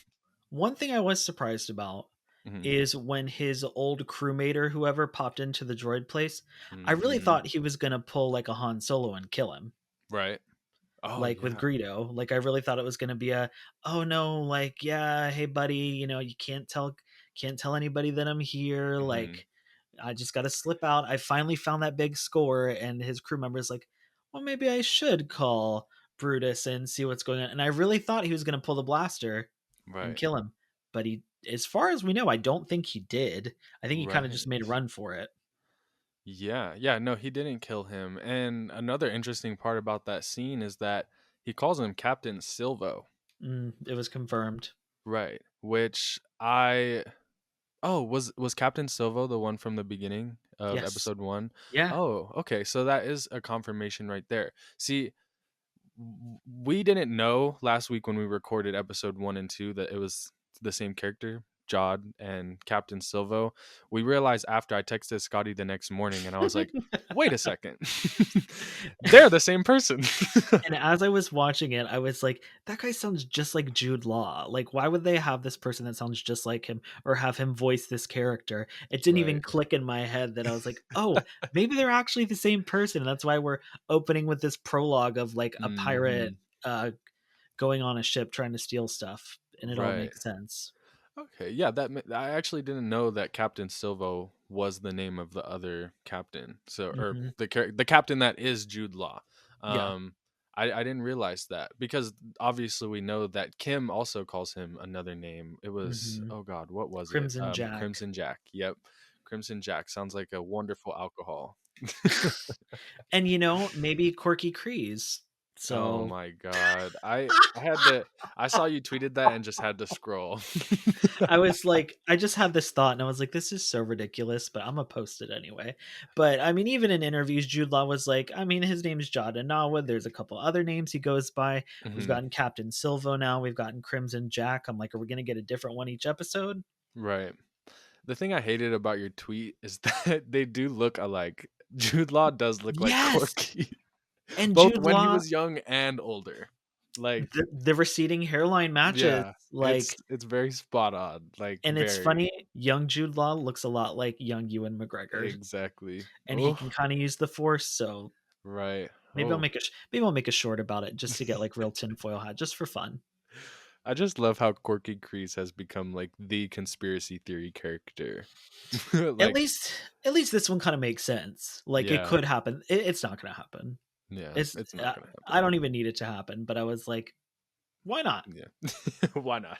Speaker 2: one thing I was surprised about
Speaker 1: Hmm.
Speaker 2: is when his old crewmate or whoever popped into the droid place. I really
Speaker 1: Hmm.
Speaker 2: thought he was gonna pull like a Han Solo and kill him,
Speaker 1: Right. Oh,
Speaker 2: like with
Speaker 1: yeah.
Speaker 2: Greedo. Like I really thought it was gonna be a, oh no, like yeah, hey buddy, you can't tell anybody that I'm here.
Speaker 1: Hmm.
Speaker 2: Like I just got to slip out. I finally found that big score, and his crew member is like, well, maybe I should call Brutus and see what's going on. And I really thought he was gonna pull the blaster and
Speaker 1: Right.
Speaker 2: kill him. But he, as far as we know, I don't think he did. I think he kind of just
Speaker 1: Right.
Speaker 2: made a run for it.
Speaker 1: Yeah. Yeah. No, he didn't kill him. And another interesting part about that scene is that he calls him Captain Silvo.
Speaker 2: It was confirmed.
Speaker 1: Right. Which I Oh, was Captain Silvo the one from the beginning of
Speaker 2: Yes.
Speaker 1: episode 1?
Speaker 2: Yeah.
Speaker 1: Oh, okay. So that is a confirmation right there. See, we didn't know last week when we recorded episode 1 and 2 that it was the same character, Jod and Captain Silvo. We realized after I texted Scotty the next morning and I was like, "Wait a second. They're the same person."
Speaker 2: And as I was watching it, I was like, that guy sounds just like Jude Law. Like, why would they have this person that sounds just like him or have him voice this character? It didn't even
Speaker 1: Right.
Speaker 2: click in my head that I was like, oh, maybe they're actually the same person. And that's why we're opening with this prologue of like a pirate
Speaker 1: Mhm.
Speaker 2: uh, going on a ship trying to steal stuff. And it all
Speaker 1: Right.
Speaker 2: makes sense.
Speaker 1: Okay, yeah, I actually didn't know that Captain Silvo was the name of the other captain. So, or
Speaker 2: Hmm.
Speaker 1: the captain that is Jude Law.
Speaker 2: Yeah.
Speaker 1: Um, I didn't realize that because obviously we know that Kh'ymm also calls him another name. It was,
Speaker 2: Hmm.
Speaker 1: oh God, what was it?
Speaker 2: Crimson Jack.
Speaker 1: Crimson Jack. Yep, Crimson Jack sounds like a wonderful alcohol.
Speaker 2: And maybe Corky Kreese.
Speaker 1: Oh
Speaker 2: So
Speaker 1: my God, I had to. I saw you tweeted that and just had to scroll.
Speaker 2: I was like, I just had this thought, and I was like, this is so ridiculous, but I'm gonna post it anyway. But I mean, even in interviews, Jude Law was like, I mean, his name's Jada Nawood. There's a couple other names he goes by. We've
Speaker 1: Mhm.
Speaker 2: gotten Captain Silvo now. We've gotten Crimson Jack. I'm like, are we gonna get a different one each episode?
Speaker 1: Right. The thing I hated about your tweet is that they do look alike. Jude Law does look like
Speaker 2: Yes,
Speaker 1: Corky,
Speaker 2: and
Speaker 1: both
Speaker 2: Jude
Speaker 1: when he
Speaker 2: Law,
Speaker 1: was young and older. Like,
Speaker 2: the receding hairline matches.
Speaker 1: yeah,
Speaker 2: Like,
Speaker 1: it's very spot on. Like,
Speaker 2: and it's
Speaker 1: very
Speaker 2: funny, young Jude Law looks a lot like young Ewan McGregor,
Speaker 1: exactly.
Speaker 2: and he
Speaker 1: Oh,
Speaker 2: can kind of use the Force. So
Speaker 1: right.
Speaker 2: maybe I'll
Speaker 1: Oh,
Speaker 2: make maybe I'll make a short about it just to get like real tinfoil hat just for fun.
Speaker 1: I just love how Corky Kreese has become like the conspiracy theory character.
Speaker 2: At
Speaker 1: Like,
Speaker 2: least at least this one kind of makes sense. Like it
Speaker 1: yeah,
Speaker 2: could happen. It's not going to happen.
Speaker 1: yeah,
Speaker 2: It's
Speaker 1: it's not gonna
Speaker 2: I
Speaker 1: happen.
Speaker 2: don't even need it to happen, but I was like, why not?
Speaker 1: Yeah, why not?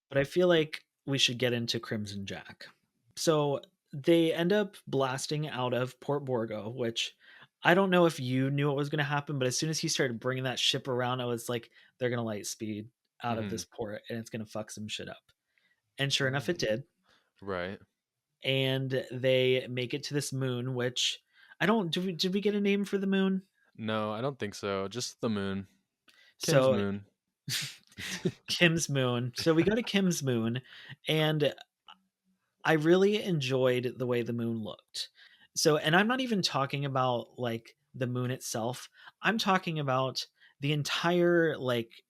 Speaker 2: But I feel like we should get into Crimson Jack. So they end up blasting out of Port Borgo, which I don't know if you knew what was going to happen, but as soon as he started bringing that ship around, I was like, they're going to light speed out of
Speaker 1: Hmm.
Speaker 2: this port and it's going to fuck some shit up. And sure enough, it did.
Speaker 1: Right.
Speaker 2: And they make it to this moon, which I don't. Did we get a name for the moon?
Speaker 1: No, I don't think so. Just the moon. Kim's
Speaker 2: So
Speaker 1: moon.
Speaker 2: Kim's moon. So we go to Kim's moon, and I really enjoyed the way the moon looked. So, and I'm not even talking about like the moon itself. I'm talking about the entire like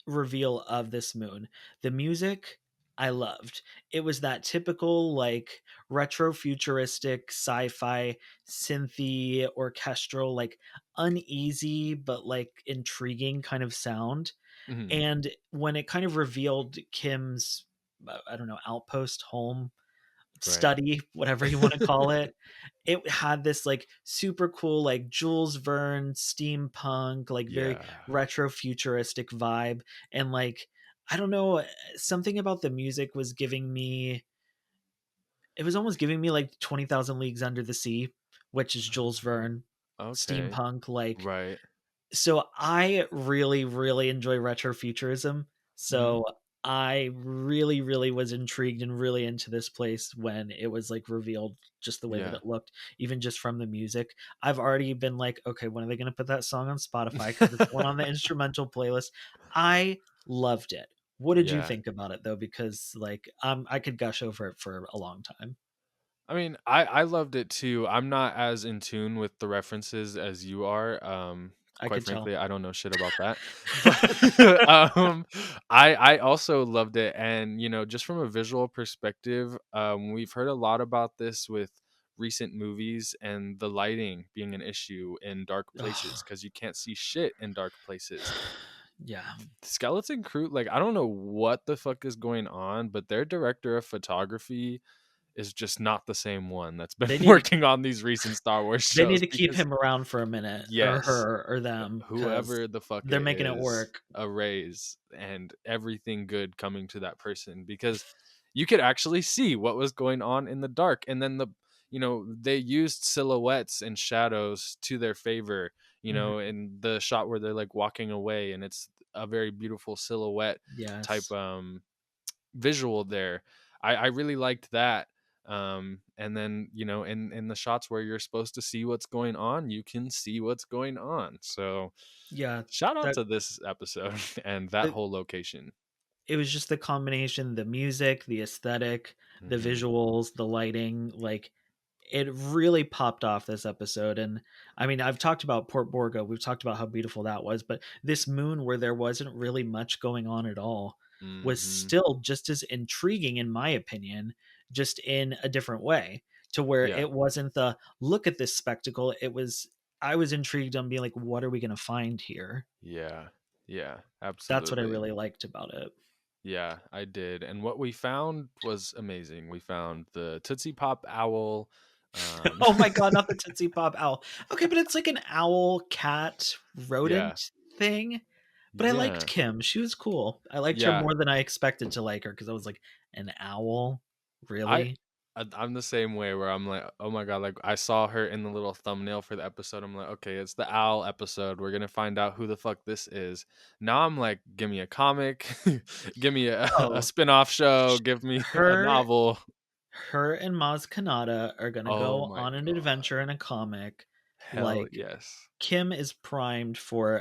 Speaker 2: reveal of this moon. The music I loved. It was that typical like retro futuristic sci-fi synthy orchestral like uneasy but like intriguing kind of sound.
Speaker 1: Hmm.
Speaker 2: And when it kind of revealed Kim's I don't know, outpost home
Speaker 1: Right.
Speaker 2: study, whatever you want to call it. It had this like super cool, like Jules Verne steampunk, like very
Speaker 1: Yeah.
Speaker 2: retro futuristic vibe. And like, I don't know, something about the music was giving me, it was almost giving me like 20,000 Leagues Under the Sea, which is Jules Verne
Speaker 1: Okay.
Speaker 2: steampunk. Like,
Speaker 1: Right.
Speaker 2: so I really, really enjoy retrofuturism.
Speaker 1: Hmm.
Speaker 2: So I really, really was intrigued and really into this place when it was like revealed just the way that
Speaker 1: Yeah.
Speaker 2: it looked, even just from the music. I've already been like, okay, when are they going to put that song on Spotify? Because it's one on the instrumental playlist. I loved it. What did you
Speaker 1: Yeah.
Speaker 2: think about it though? Because like I could gush over it for a long time.
Speaker 1: I mean, I loved it too. I'm not as in tune with the references as you are.
Speaker 2: I
Speaker 1: Quite
Speaker 2: could tell.
Speaker 1: frankly, I don't know shit about that. But I also loved it, and just from a visual perspective, we've heard a lot about this with recent movies and the lighting being an issue in dark places
Speaker 2: Ugh.
Speaker 1: because you can't see shit in dark places.
Speaker 2: Yeah.
Speaker 1: Skeleton Crew, like I don't know what the fuck is going on, but their director of photography is just not the same one that's been
Speaker 2: They need to
Speaker 1: working on these recent Star Wars
Speaker 2: They need
Speaker 1: shows
Speaker 2: to keep
Speaker 1: because
Speaker 2: him around for a minute, or
Speaker 1: yes,
Speaker 2: her, or them, because
Speaker 1: whoever the fuck
Speaker 2: they're
Speaker 1: it
Speaker 2: making it
Speaker 1: is,
Speaker 2: work.
Speaker 1: a raise and everything good coming to that person because you could actually see what was going on in the dark. And then they used silhouettes and shadows to their favor,
Speaker 2: Mhm.
Speaker 1: in the shot where they're like walking away and it's a very beautiful silhouette type
Speaker 2: Yes.
Speaker 1: visual there. I really liked that. And then in the shots where you're supposed to see what's going on, you can see what's going on. So
Speaker 2: Yeah,
Speaker 1: shout out
Speaker 2: that
Speaker 1: to this episode and that
Speaker 2: it
Speaker 1: whole location.
Speaker 2: it was just the combination, the music, the aesthetic, the
Speaker 1: Hmm.
Speaker 2: visuals, the lighting, like, it really popped off this episode. And I mean, I've talked about Port Borgo, we've talked about how beautiful that was, but this moon where there wasn't really much going on at all was
Speaker 1: Hmm.
Speaker 2: still just as intriguing in my opinion, just in a different way, to where
Speaker 1: Yeah.
Speaker 2: it wasn't the look at this spectacle. I was intrigued on being like, what are we going to find here?
Speaker 1: Yeah. Yeah,
Speaker 2: That's what I
Speaker 1: absolutely.
Speaker 2: really liked about it.
Speaker 1: Yeah, I did. And what we found was amazing. We found the Tootsie Pop owl. um
Speaker 2: Oh my god, not the Tootsie Pop owl. Okay, but it's like an owl cat
Speaker 1: yeah.
Speaker 2: rodent thing. But I liked
Speaker 1: Yeah.
Speaker 2: Kim. She was cool. I liked her
Speaker 1: Yeah.
Speaker 2: more than I expected to like her, because I was like, an owl?
Speaker 1: I
Speaker 2: Really?
Speaker 1: I'm the same way where I'm like, oh my god, like I saw her in the little thumbnail for the episode. I'm like, okay, it's the owl episode. We're gonna find out who the fuck this is. Now I'm like, give me a comic, give me a
Speaker 2: Oh,
Speaker 1: spin-off show,
Speaker 2: sh-
Speaker 1: give me a
Speaker 2: her
Speaker 1: novel.
Speaker 2: her and Maz Kanata are gonna
Speaker 1: Oh
Speaker 2: go
Speaker 1: my
Speaker 2: on an
Speaker 1: god.
Speaker 2: adventure in a comic.
Speaker 1: Hell
Speaker 2: Like,
Speaker 1: yes.
Speaker 2: Kim is primed for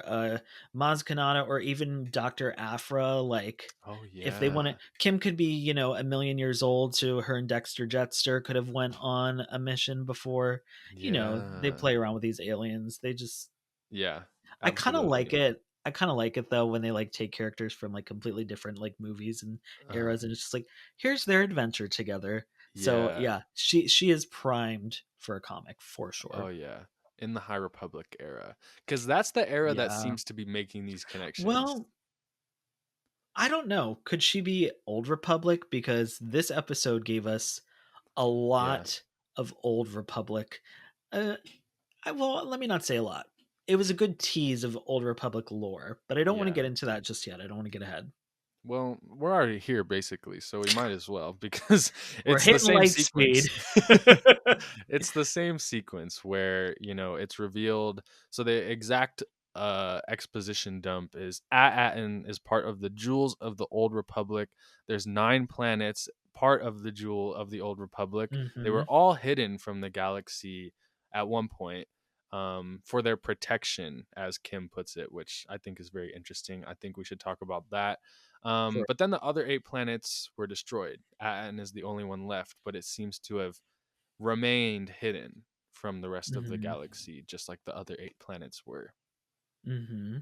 Speaker 2: Maz Kanata or even Dr. Afra. Like,
Speaker 1: Oh
Speaker 2: if they want to,
Speaker 1: yeah.
Speaker 2: Kim could be, a million years old. So her and Dexter Jetster could have went on a mission before. They
Speaker 1: Yeah.
Speaker 2: play around with these aliens.
Speaker 1: Yeah.
Speaker 2: I kind of like
Speaker 1: Absolutely.
Speaker 2: it. I kind of like it though when they like take characters from like completely different like movies and
Speaker 1: Uh,
Speaker 2: eras, and it's just like, here's their adventure together. So
Speaker 1: yeah.
Speaker 2: yeah, she is primed for a comic for
Speaker 1: Oh
Speaker 2: sure.
Speaker 1: yeah. In the High Republic era. Because that's the era that
Speaker 2: Yeah.
Speaker 1: seems to be making these connections.
Speaker 2: Well, I don't know. Could she be Old Republic? Because this episode gave us a
Speaker 1: Yeah.
Speaker 2: lot of Old Republic. Uh, well, let me not say a lot. It was a good tease of Old Republic lore, but I don't want to
Speaker 1: Yeah.
Speaker 2: get into that just yet. I don't want to get ahead.
Speaker 1: Well, we're already here basically, so we might as well because
Speaker 2: We're
Speaker 1: it's the
Speaker 2: hitting
Speaker 1: same
Speaker 2: light speed.
Speaker 1: sequence. It's the same sequence where, it's revealed. So the exact exposition dump is Attin is part of the jewels of the Old Republic. There's 9 planets, part of the jewel of the Old Republic. They were
Speaker 2: Hmm.
Speaker 1: all hidden from the galaxy at one point, for their protection, as Kim puts it, which I think is very interesting. I think we should talk about that.
Speaker 2: Sure.
Speaker 1: But then the other 8 planets were destroyed. Attin is the only one left, but it seems to have remained hidden from the rest of the
Speaker 2: Hmm.
Speaker 1: galaxy, just like the other 8 planets were.
Speaker 2: Hmm.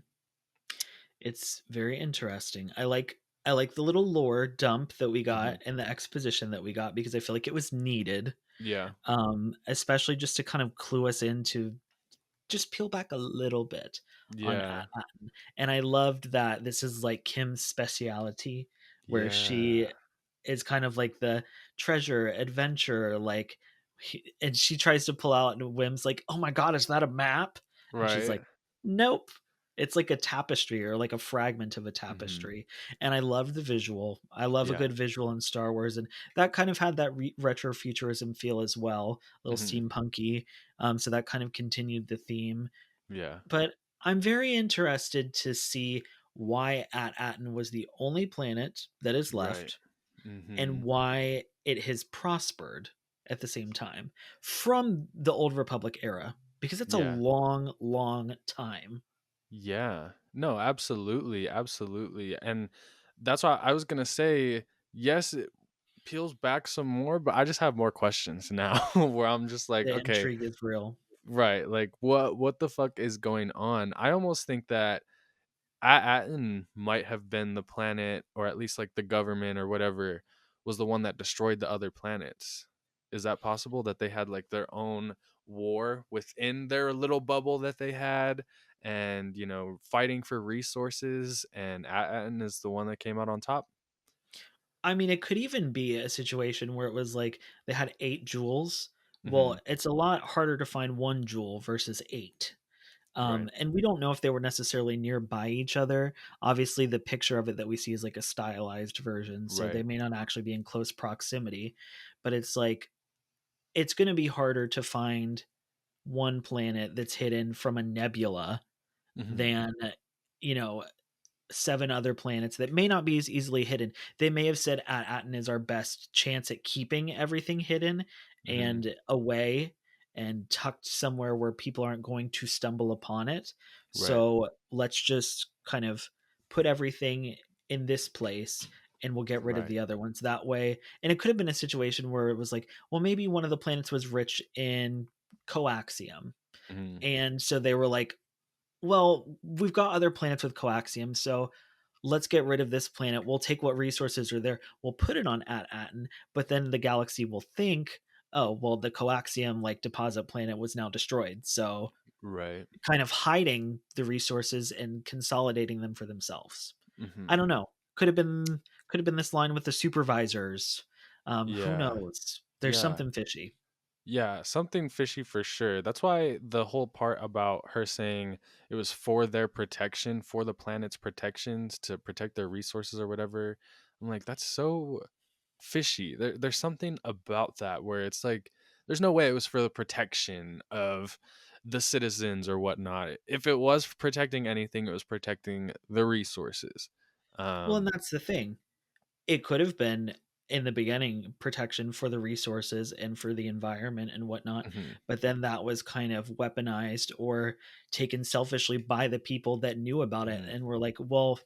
Speaker 2: It's very interesting. I like the little lore dump that we
Speaker 1: Hmm.
Speaker 2: got and the exposition that we got because I feel like it was needed.
Speaker 1: Yeah.
Speaker 2: Especially just to kind of clue us into just peel back a little bit on
Speaker 1: Yeah.
Speaker 2: Attin. And I loved that this is like Kim's speciality, where
Speaker 1: Yeah.
Speaker 2: she is kind of like the treasure adventure, like and she tries to pull out and Whim's like, "Oh my god, is that a map?" And she's
Speaker 1: Right.
Speaker 2: like, "Nope." It's like a tapestry or like a fragment of a
Speaker 1: Hmm.
Speaker 2: tapestry. And I love the visual. I love a
Speaker 1: Yeah.
Speaker 2: good visual in Star Wars. And that kind of had that retro futurism feel as well, a little
Speaker 1: Hmm.
Speaker 2: steampunky. So that kind of continued the theme.
Speaker 1: Yeah.
Speaker 2: But I'm very interested to see why Attin was the only planet that is
Speaker 1: Right.
Speaker 2: left and
Speaker 1: Hmm.
Speaker 2: why it has prospered at the same time from the Old Republic era, because it's a
Speaker 1: Yeah.
Speaker 2: long, long time.
Speaker 1: Yeah. No, absolutely. Absolutely. And that's why I was going to say, yes, it peels back some more, but I just have more questions now where I'm just like,
Speaker 2: The
Speaker 1: okay,
Speaker 2: intrigue is real.
Speaker 1: right, like what the fuck is going on? I almost think that Aten might have been the planet, or at least like the government or whatever, was the one that destroyed the other planets. Is that possible that they had like their own war within their little bubble that they had, and fighting for resources, and Aten is the one that came out on top?
Speaker 2: I mean, it could even be a situation where it was like they had 8 jewels.
Speaker 1: Hmm.
Speaker 2: Well, it's a lot harder to find 1 jewel versus 8.
Speaker 1: Right.
Speaker 2: And we don't know if they were necessarily nearby each other. Obviously, the picture of it that we see is like a stylized version, so they
Speaker 1: Right.
Speaker 2: may not actually be in close proximity. But it's like it's going to be harder to find one planet that's hidden from a nebula
Speaker 1: Hmm.
Speaker 2: than you know 7 other planets that may not be as easily hidden. They may have said Aten is our best chance at keeping everything hidden
Speaker 1: Hmm.
Speaker 2: and away and tucked somewhere where people aren't going to stumble upon it.
Speaker 1: Right.
Speaker 2: So let's just kind of put everything in this place and we'll get rid of
Speaker 1: Right.
Speaker 2: the other ones that way. And it could have been a situation where it was like, well, maybe one of the planets was rich in coaxium.
Speaker 1: Hmm.
Speaker 2: And so they were like, well, we've got other planets with coaxium, so let's get rid of this planet. We'll take what resources are there, we'll put it on Aten, but then the galaxy will think, oh, well, the coaxium like deposit planet was now destroyed. So
Speaker 1: Right.
Speaker 2: kind of hiding the resources and consolidating them for themselves. I
Speaker 1: Hmm.
Speaker 2: don't know. Could have been this line with the supervisors. Who
Speaker 1: Yeah.
Speaker 2: knows? There's
Speaker 1: Yeah.
Speaker 2: something fishy.
Speaker 1: Yeah, something fishy for sure. That's why the whole part about her saying it was for their protection, for the planet's protections, to protect their resources or whatever. I'm like, that's so fishy. There's something about that where it's like, there's no way it was for the protection of the citizens or whatnot. If it was protecting anything, it was protecting the resources.
Speaker 2: Well, and
Speaker 1: Um,
Speaker 2: that's the thing. It could have been in the beginning protection for the resources and for the environment and whatnot,
Speaker 1: mhm,
Speaker 2: but then that was kind of weaponized or taken selfishly by the people that knew about it
Speaker 1: mhm,
Speaker 2: and were like, well,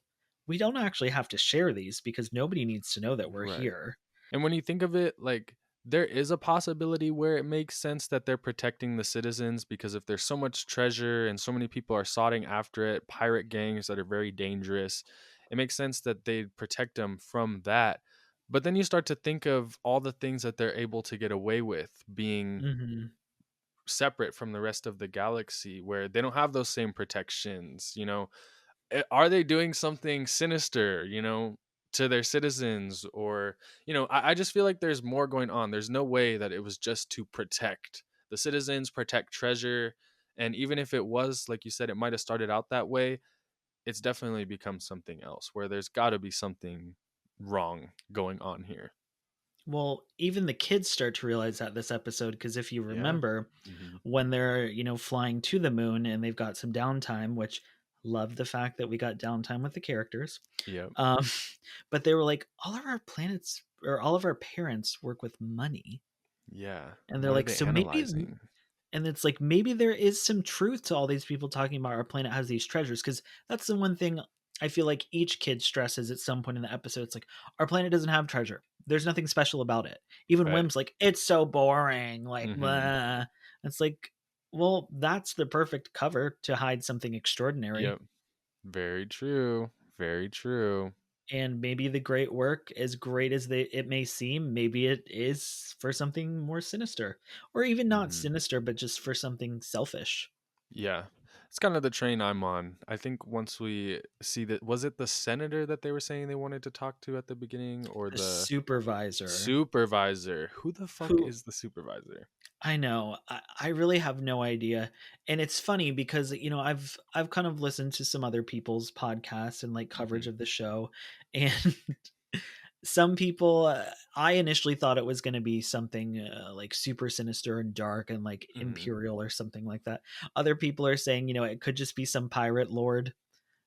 Speaker 2: we don't actually have to share these because nobody needs to know that we're
Speaker 1: right.
Speaker 2: here.
Speaker 1: And when you think of it, like, there is a possibility where it makes sense that they're protecting the citizens, because if there's so much treasure and so many people are sought after it, pirate gangs that are very dangerous, it makes sense that they'd protect them from that. But then you start to think of all the things that they're able to get away with being
Speaker 2: Hmm.
Speaker 1: separate from the rest of the galaxy, where they don't have those same protections. are they doing something sinister, to their citizens? Or, I just feel like there's more going on. There's no way that it was just to protect the citizens, protect treasure. And even if it was, like you said, it might have started out that way, it's definitely become something else where there's got to be something wrong going on here.
Speaker 2: Well, even the kids start to realize that this episode, because if you
Speaker 1: Yeah.
Speaker 2: remember,
Speaker 1: Hmm.
Speaker 2: when they're, flying to the moon and they've got some downtime, which love the fact that we got downtime with the characters.
Speaker 1: Yep.
Speaker 2: Um, but they were like, all of our planets or all of our parents work with money.
Speaker 1: Yeah.
Speaker 2: And they're
Speaker 1: What are
Speaker 2: like,
Speaker 1: they
Speaker 2: so maybe,
Speaker 1: analyzing?
Speaker 2: and it's like, maybe there is some truth to all these people talking about our planet has these treasures. Cause that's the one thing I feel like each kid stresses at some point in the episode. It's like, our planet doesn't have treasure. There's nothing special about it. Even
Speaker 1: Right.
Speaker 2: Wim's like, it's so boring. Like,
Speaker 1: Hmm.
Speaker 2: blah. It's like, well, that's the perfect cover to hide something extraordinary.
Speaker 1: Yep. Very true. Very true.
Speaker 2: And maybe the great work, as great as it may seem, maybe it is for something more sinister, or even not
Speaker 1: Hmm.
Speaker 2: sinister, but just for something selfish.
Speaker 1: Yeah. It's kind of the train I'm on. I think once we see that, was it the senator that they were saying they wanted to talk to at the beginning, or
Speaker 2: The
Speaker 1: the
Speaker 2: supervisor,
Speaker 1: supervisor? Who the fuck
Speaker 2: who
Speaker 1: is the supervisor?
Speaker 2: I know, I really have no idea, and it's funny because I've kind of listened to some other people's podcasts and like coverage
Speaker 1: Hmm.
Speaker 2: of the show, and some people I initially thought it was going to be something like super sinister and dark and like
Speaker 1: Hmm.
Speaker 2: imperial or something like that. Other people are saying it could just be some pirate lord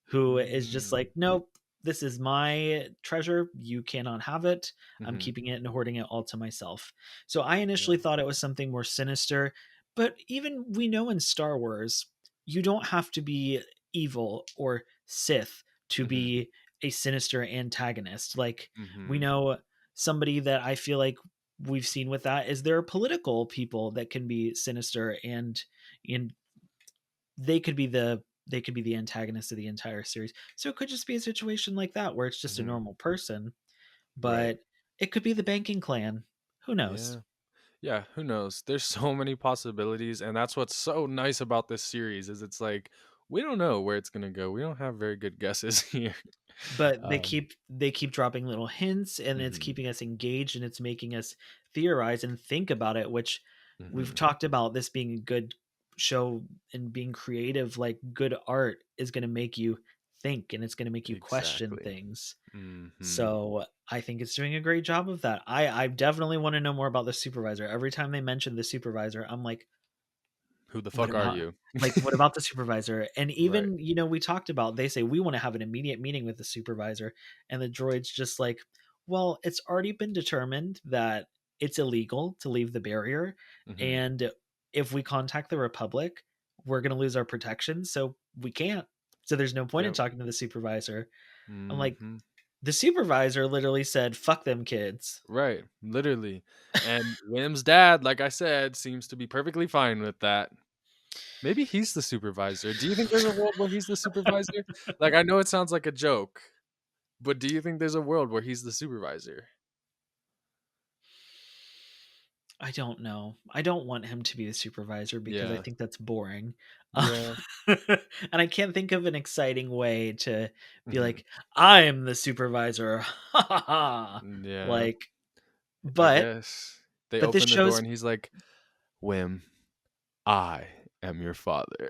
Speaker 2: who is just
Speaker 1: Mm.
Speaker 2: like, nope, this is my treasure, you cannot have it, I'm
Speaker 1: Hmm.
Speaker 2: keeping it and hoarding it all to myself. So I
Speaker 1: Yeah.
Speaker 2: initially thought it was something more sinister, but even we know in Star Wars you don't have to be evil or Sith to
Speaker 1: Hmm.
Speaker 2: be a sinister antagonist. Like, we
Speaker 1: Hmm.
Speaker 2: know somebody that I feel like we've seen with that is there are political people that can be sinister, and they could be the antagonist of the entire series. So it could just be a situation like that where it's just a
Speaker 1: Hmm.
Speaker 2: normal person,
Speaker 1: Right.
Speaker 2: but it could be the banking clan. Who knows?
Speaker 1: Yeah. Yeah, who knows? There's so many possibilities, and that's what's so nice about this series is it's like we don't know where it's gonna go. We don't have very good guesses here.
Speaker 2: But they
Speaker 1: Um,
Speaker 2: keep dropping little hints, and it's
Speaker 1: mhm,
Speaker 2: keeping us engaged, and it's making us theorize and think about it, which we've
Speaker 1: mhm,
Speaker 2: talked about this being a good show and being creative. Like, good art is going to make you think, and it's going to make you question
Speaker 1: exactly.
Speaker 2: things.
Speaker 1: Hmm.
Speaker 2: So I think it's doing a great job of that. I definitely want to know more about the supervisor. Every time they mention the supervisor, I'm like,
Speaker 1: Who the
Speaker 2: what
Speaker 1: fuck are
Speaker 2: about,
Speaker 1: you?
Speaker 2: what about the supervisor? And
Speaker 1: Right.
Speaker 2: even, we talked about, they say we want to have an immediate meeting with the supervisor, and the droid's just like, well, it's already been determined that it's illegal to leave the barrier,
Speaker 1: Hmm.
Speaker 2: and if we contact the Republic, we're going to lose our protection, so we can't. So there's no point in
Speaker 1: Yep.
Speaker 2: talking to the supervisor. I'm like,
Speaker 1: Hmm.
Speaker 2: the supervisor literally said, fuck them kids.
Speaker 1: Right. Literally. And Wim's dad, like I said, seems to be perfectly fine with that. Maybe he's the supervisor. Do you think there's a world where he's the supervisor? Like, I know it sounds like a joke, but do you think there's a world where he's the supervisor?
Speaker 2: I don't know. I don't want him to be the supervisor because I
Speaker 1: Yeah.
Speaker 2: think that's boring.
Speaker 1: Yeah.
Speaker 2: And I can't think of an exciting way to be
Speaker 1: Mhm.
Speaker 2: like, I'm the supervisor. Ha ha ha.
Speaker 1: Yeah.
Speaker 2: Like,
Speaker 1: I
Speaker 2: but
Speaker 1: guess they
Speaker 2: but this
Speaker 1: open the door
Speaker 2: shows
Speaker 1: and he's like, "Wim, I am your father."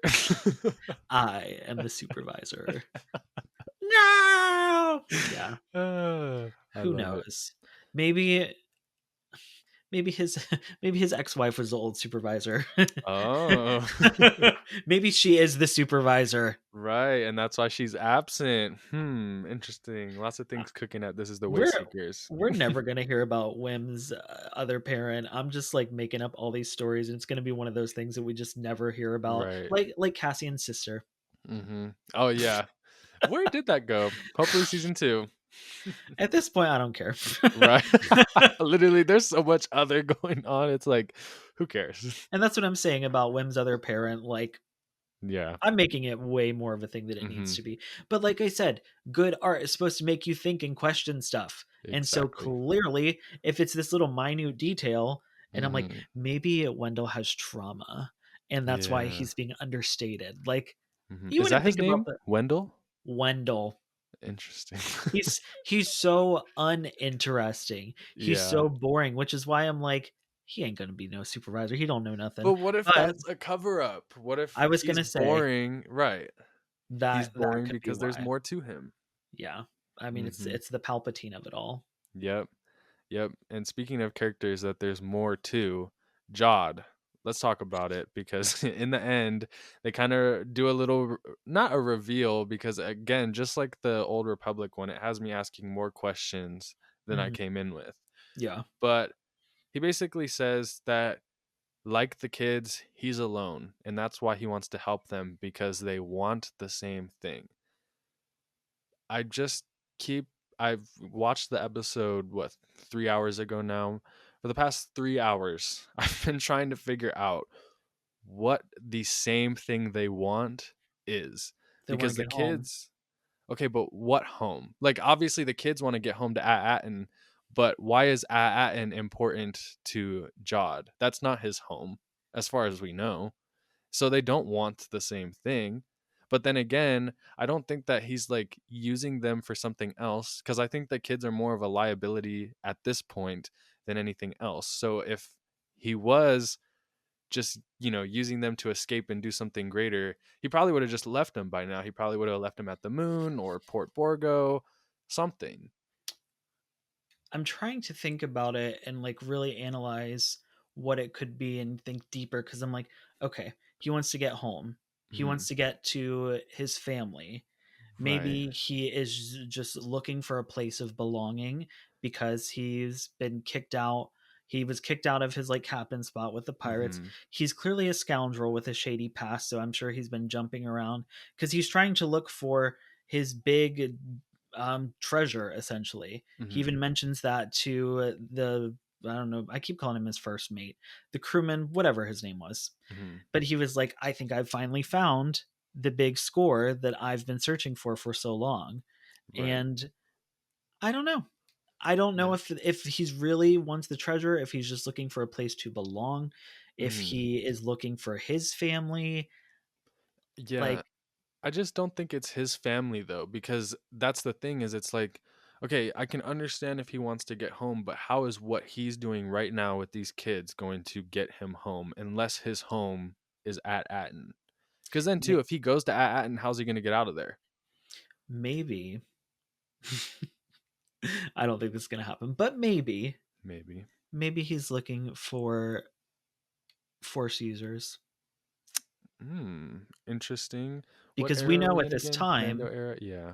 Speaker 2: I am the supervisor. No. Yeah.
Speaker 1: I
Speaker 2: Who
Speaker 1: love it.
Speaker 2: knows? Maybe maybe his maybe his ex-wife was the old supervisor.
Speaker 1: Oh.
Speaker 2: Maybe she is the supervisor.
Speaker 1: Right, and that's why she's absent. Interesting. Lots of things cooking at This Is the
Speaker 2: we're
Speaker 1: Wayseekers.
Speaker 2: we're never gonna hear about Wim's other parent. I'm just like making up all these stories, and it's gonna be one of those things that we just never hear about,
Speaker 1: Right.
Speaker 2: like Cassian's sister.
Speaker 1: Oh, yeah. Where did that go? Hopefully season 2.
Speaker 2: At this point, I don't care.
Speaker 1: Right. Literally, there's so much other going on. It's like, who cares?
Speaker 2: And that's what I'm saying about Wim's other parent. Like,
Speaker 1: Yeah.
Speaker 2: I'm making it way more of a thing than it needs
Speaker 1: Hmm.
Speaker 2: to be. But like I said, good art is supposed to make you think and question stuff. And so
Speaker 1: Exactly.
Speaker 2: clearly, if it's this little minute detail, and I'm like,
Speaker 1: Hmm.
Speaker 2: maybe Wendell has trauma, and that's why
Speaker 1: Yeah.
Speaker 2: he's being understated. Like, you
Speaker 1: Is that
Speaker 2: wouldn't
Speaker 1: his
Speaker 2: think about
Speaker 1: name?
Speaker 2: the
Speaker 1: Wendell?
Speaker 2: Wendell.
Speaker 1: Interesting.
Speaker 2: He's so uninteresting. He's
Speaker 1: Yeah.
Speaker 2: so boring, which is why I'm like, he ain't gonna be no supervisor. He don't know nothing.
Speaker 1: But what if
Speaker 2: But
Speaker 1: that's a cover up? What if
Speaker 2: I was
Speaker 1: he's
Speaker 2: gonna say
Speaker 1: boring? Right. He's
Speaker 2: that
Speaker 1: boring
Speaker 2: could be
Speaker 1: because there's
Speaker 2: why.
Speaker 1: more to him.
Speaker 2: Yeah. I mean,
Speaker 1: Mhm.
Speaker 2: it's the Palpatine of it all.
Speaker 1: Yep. Yep. And speaking of characters that there's more to, Jod. Let's talk about it because in the end, they kind of do a little, not a reveal, because again, just like the Old Republic one, it has me asking more questions than I
Speaker 2: Mhm.
Speaker 1: came in with.
Speaker 2: Yeah.
Speaker 1: But he basically says that, like the kids, he's alone. And that's why he wants to help them because they want the same thing. I just keep I've watched the episode 3 hours ago now. For the past 3 hours, I've been trying to figure out what the same thing they want is,
Speaker 2: They wanna
Speaker 1: because the
Speaker 2: get home.
Speaker 1: kids, okay, but what home? Like obviously the kids want to get home to Attin, but why is Attin important to Jod? That's not his home as far as we know. So they don't want the same thing. But then again, I don't think that he's like using them for something else, because I think the kids are more of a liability at this point than anything else. So if he was just, using them to escape and do something greater, he probably would have just left them by now. He probably would have left them at the moon or Port Borgo, something.
Speaker 2: I'm trying to think about it and like really analyze what it could be and think deeper because I'm like, okay, he wants to get home. He
Speaker 1: Hmm.
Speaker 2: wants to get to his family.
Speaker 1: Right.
Speaker 2: Maybe he is just looking for a place of belonging because he's been kicked out. He was kicked out of his like captain spot with the pirates.
Speaker 1: Hmm.
Speaker 2: He's clearly a scoundrel with a shady past, so I'm sure he's been jumping around because he's trying to look for his big treasure essentially. He
Speaker 1: Hmm.
Speaker 2: even mentions that to the, I don't know, I keep calling him his first mate, the crewman, whatever his name was.
Speaker 1: Hmm.
Speaker 2: But he was like, I think I've finally found the big score that I've been searching for so long.
Speaker 1: Right.
Speaker 2: And I don't know. I don't know
Speaker 1: Yeah.
Speaker 2: if he's really wants the treasure, if he's just looking for a place to belong, if
Speaker 1: Hmm.
Speaker 2: he is looking for his family.
Speaker 1: Yeah.
Speaker 2: Like,
Speaker 1: I just don't think it's his family though, because that's the thing, is it's like, okay, I can understand if he wants to get home, but how is what he's doing right now with these kids going to get him home unless his home is at Attin? Because then too, if he goes to Attin, how's he going to get out of there?
Speaker 2: maybe I don't think this is gonna happen, but
Speaker 1: Maybe.
Speaker 2: maybe he's looking for force users
Speaker 1: Interesting. What
Speaker 2: because
Speaker 1: era are we in again? Mando era? Yeah.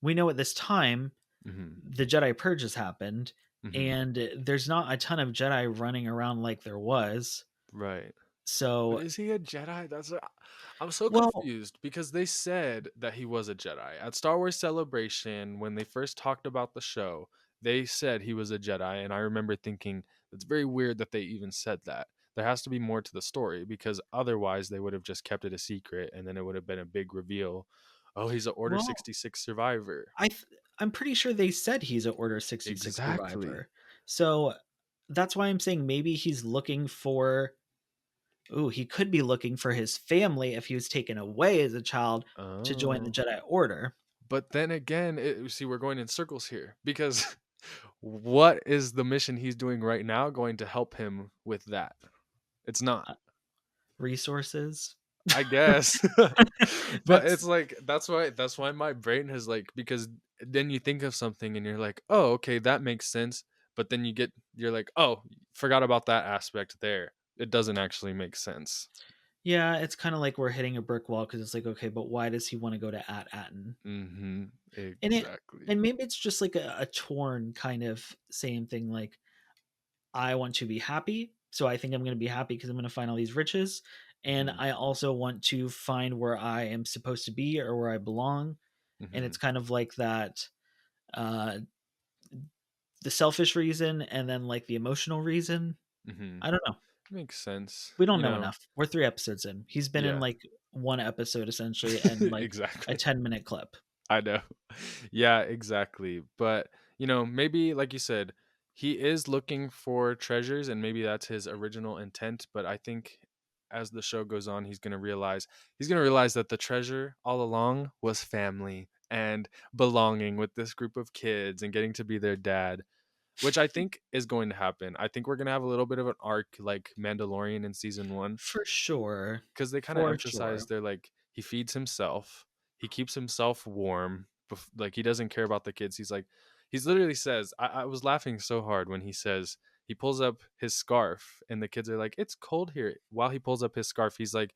Speaker 2: we know at this time
Speaker 1: Hmm.
Speaker 2: the Jedi Purge has happened,
Speaker 1: Hmm.
Speaker 2: and there's not a ton of Jedi running around like there was.
Speaker 1: Right. But
Speaker 2: So,
Speaker 1: is he a Jedi? I'm so
Speaker 2: well,
Speaker 1: confused because they said that he was a Jedi. At Star Wars Celebration, when they first talked about the show, they said he was a Jedi, and I remember thinking it's very weird that they even said that. There has to be more to the story, because otherwise they would have just kept it a secret and then it would have been a big reveal. Oh, he's a Order
Speaker 2: well,
Speaker 1: 66 survivor.
Speaker 2: I'm pretty sure they said he's a Order 66
Speaker 1: Exactly.
Speaker 2: survivor. So that's why I'm saying maybe he's looking for. Ooh, he could be looking for his family if he was taken away as a child to join the
Speaker 1: Oh.
Speaker 2: Jedi Order.
Speaker 1: But then again, see, we're going in circles here, because what is the mission he's doing right now going to help him with that? It's not,
Speaker 2: Uh, Resources.
Speaker 1: I guess. But it's
Speaker 2: That's
Speaker 1: like that's why my brain has, like, because then you think of something and you're like, "Oh, okay, that makes sense." But then you're like, "Oh, forgot about that aspect there." It doesn't actually make sense.
Speaker 2: yeah. It's kind of like we're hitting a brick wall because it's like, okay, but why does he want to go to Attin?
Speaker 1: Mhm.
Speaker 2: And it
Speaker 1: Exactly.
Speaker 2: and maybe it's just like a torn kind of same thing. Like I want to be happy, so I think I'm going to be happy because I'm going to find all these riches, and
Speaker 1: Mhm.
Speaker 2: I also want to find where I am supposed to be or where I belong. And it's
Speaker 1: Mhm.
Speaker 2: kind of like that, uh, the selfish reason and then like the emotional reason.
Speaker 1: Mhm.
Speaker 2: I don't know.
Speaker 1: Makes sense.
Speaker 2: We don't know enough. We're 3 episodes in. He's been in
Speaker 1: Yeah.
Speaker 2: like one episode essentially and like a
Speaker 1: Exactly.
Speaker 2: 10-minute clip.
Speaker 1: I know. Yeah, exactly. But, maybe like you said, he is looking for treasures, and maybe that's his original intent, but I think as the show goes on, he's going to realize that the treasure all along was family. and belonging with this group of kids and getting to be their dad, which I think is going to happen. I think we're going to have a little bit of an arc like Mandalorian in season 1,
Speaker 2: For sure.
Speaker 1: because they kind of
Speaker 2: For sure.
Speaker 1: emphasize they're like, he feeds himself, he keeps himself warm, like he doesn't care about the kids. He's like, he's literally says, I was laughing so hard when he says, he pulls up his scarf and the kids are like, it's cold here. While he pulls up his scarf, he's like,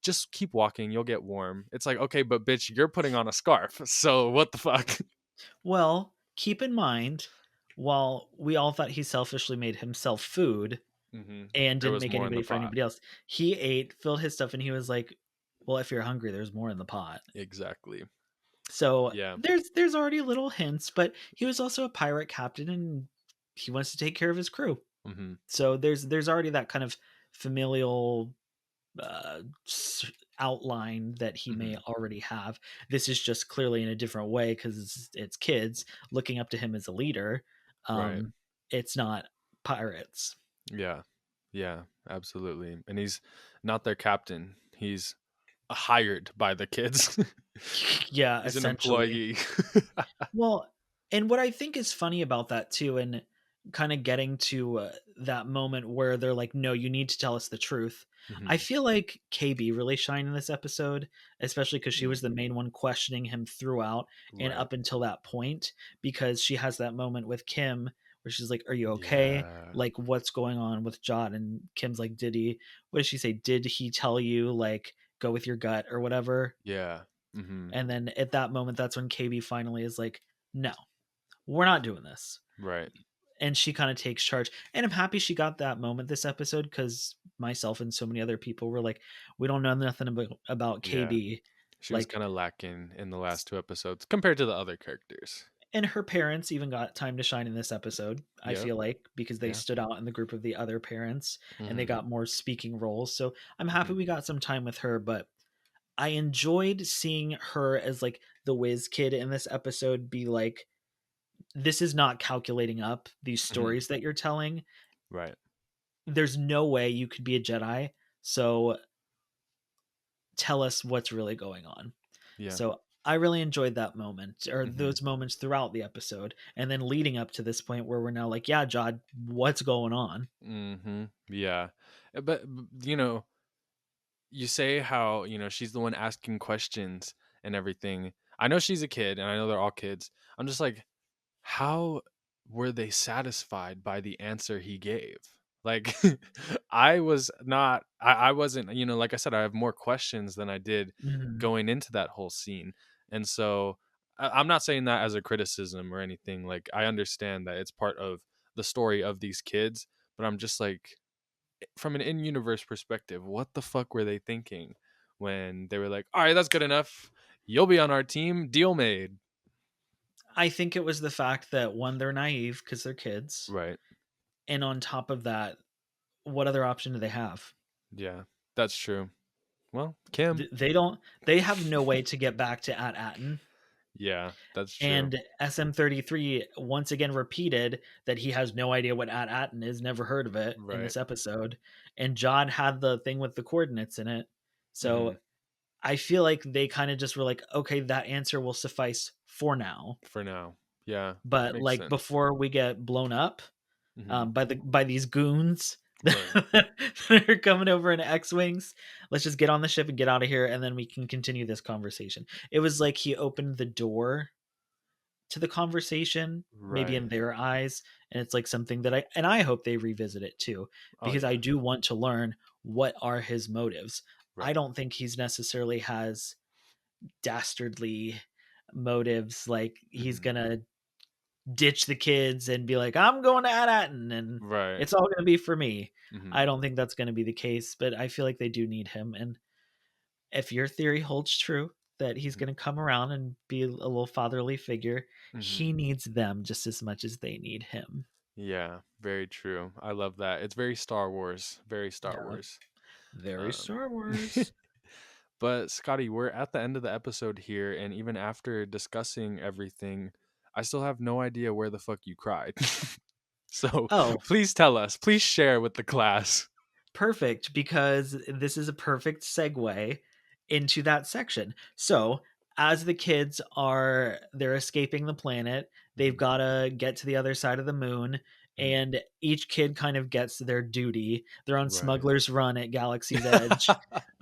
Speaker 1: just keep walking, you'll get warm. It's like, okay, but bitch, you're putting on a scarf, so what the fuck.
Speaker 2: Well, keep in mind, while we all thought he selfishly made himself food and
Speaker 1: There
Speaker 2: didn't
Speaker 1: was
Speaker 2: make
Speaker 1: more in
Speaker 2: anybody
Speaker 1: the
Speaker 2: for
Speaker 1: pot.
Speaker 2: anybody else, he ate, filled his stuff, and he was like, well, if you're hungry, there's more in the pot.
Speaker 1: Exactly.
Speaker 2: So
Speaker 1: Yeah.
Speaker 2: there's already little hints, but he was also a pirate captain and he wants to take care of his crew.
Speaker 1: Mm-hmm.
Speaker 2: So there's already that kind of familial outline that he may already have. This is just clearly in a different way because it's kids looking up to him as a leader.
Speaker 1: Right.
Speaker 2: It's not pirates.
Speaker 1: Yeah. Yeah, absolutely. And he's not their captain. He's hired by the kids.
Speaker 2: Yeah,
Speaker 1: He's an
Speaker 2: essentially.
Speaker 1: employee.
Speaker 2: Well, and what I think is funny about that too, and kind of getting to that moment where they're like, no, you need to tell us the truth. I
Speaker 1: Mhm.
Speaker 2: feel like KB really shined in this episode, especially because she
Speaker 1: Mm,
Speaker 2: was the main one questioning him throughout and
Speaker 1: right.
Speaker 2: up until that point, because she has that moment with Kh'ymm where she's like, are you okay?
Speaker 1: Yeah.
Speaker 2: Like, what's going on with Jod? And Kim's like, what did she say? Did he tell you, like, go with your gut or whatever?
Speaker 1: Yeah. Mhm.
Speaker 2: And then at that moment, that's when KB finally is like, no, we're not doing this.
Speaker 1: Right.
Speaker 2: And she kind of takes charge. And I'm happy she got that moment this episode because myself and so many other people were like, we don't know nothing about
Speaker 1: Yeah.
Speaker 2: KB.
Speaker 1: She was
Speaker 2: Like,
Speaker 1: kind of lacking in the last 2 episodes compared to the other characters.
Speaker 2: and her parents even got time to shine in this episode, I
Speaker 1: Yep.
Speaker 2: feel like, because they
Speaker 1: Yeah.
Speaker 2: stood out in the group of the other parents and they
Speaker 1: Mhm.
Speaker 2: got more speaking roles. So I'm happy
Speaker 1: Mhm.
Speaker 2: we got some time with her, but I enjoyed seeing her as like the whiz kid in this episode be like, this is not calculating up these
Speaker 1: Mhm.
Speaker 2: stories that you're telling.
Speaker 1: Right.
Speaker 2: There's no way you could be a Jedi. So tell us what's really going on.
Speaker 1: Yeah.
Speaker 2: So I really enjoyed that moment or
Speaker 1: Mhm.
Speaker 2: those moments throughout the episode. And then leading up to this point where we're now like, yeah, Jod, what's going on?
Speaker 1: Mhm. Yeah. But you say how, she's the one asking questions and everything. I know she's a kid and I know they're all kids. I'm just like, how were they satisfied by the answer he gave? Like, I wasn't, like I said, I have more questions than I did
Speaker 2: Mhm.
Speaker 1: going into that whole scene. And so I'm not saying that as a criticism or anything. Like, I understand that it's part of the story of these kids, but I'm just like, from an in-universe perspective, what the fuck were they thinking when they were like, all right, that's good enough. You'll be on our team. Deal made.
Speaker 2: I think it was the fact that one, they're naive because they're kids.
Speaker 1: Right.
Speaker 2: And on top of that, what other option do they have?
Speaker 1: Yeah, that's true. Well, Kim.
Speaker 2: They have no way to get back to Attin.
Speaker 1: Yeah, that's true.
Speaker 2: And SM33 once again repeated that he has no idea what Attin is, never heard of it in
Speaker 1: Right.
Speaker 2: this episode. And John had the thing with the coordinates in it.
Speaker 1: Hmm.
Speaker 2: So I feel like they kind of just were like, okay, that answer will suffice for now.
Speaker 1: For now. Yeah,
Speaker 2: But
Speaker 1: makes
Speaker 2: like
Speaker 1: sense.
Speaker 2: before we get blown up
Speaker 1: Hmm.
Speaker 2: by these goons
Speaker 1: Right.
Speaker 2: that are coming over in X-wings, let's just get on the ship and get out of here, and then we can continue this conversation. It was like he opened the door to the conversation, maybe
Speaker 1: Right.
Speaker 2: in their eyes, and it's like something that I hope they revisit it too,
Speaker 1: Oh
Speaker 2: because I
Speaker 1: yeah.
Speaker 2: do want to learn what are his motives. I
Speaker 1: Right.
Speaker 2: don't think he's necessarily has dastardly motives, like he's
Speaker 1: Hmm.
Speaker 2: gonna ditch the kids and be like, I'm going to Atin and
Speaker 1: Right.
Speaker 2: it's all gonna be for me.
Speaker 1: Hmm.
Speaker 2: I don't think that's gonna be the case, but I feel like they do need him. And if your theory holds true that he's going to come around and be a little fatherly figure,
Speaker 1: Hmm.
Speaker 2: he needs them just as much as they need him.
Speaker 1: Yeah, very true. I love that. It's very Star Wars. Very Star
Speaker 2: Yeah,
Speaker 1: Wars.
Speaker 2: very
Speaker 1: Um,
Speaker 2: Star Wars.
Speaker 1: but Scotty, we're at the end of the episode here, and even after discussing everything, I still have no idea where the fuck you cried. So
Speaker 2: Oh,
Speaker 1: please tell us. Please share with the class.
Speaker 2: perfect, because this is a perfect segue into that section. So as the kids they're escaping the planet, they've
Speaker 1: Mhm.
Speaker 2: got to get to the other side of the moon,
Speaker 1: Mhm.
Speaker 2: and each kid kind of gets their duty. They're on
Speaker 1: Right.
Speaker 2: Smuggler's Run at Galaxy's Edge.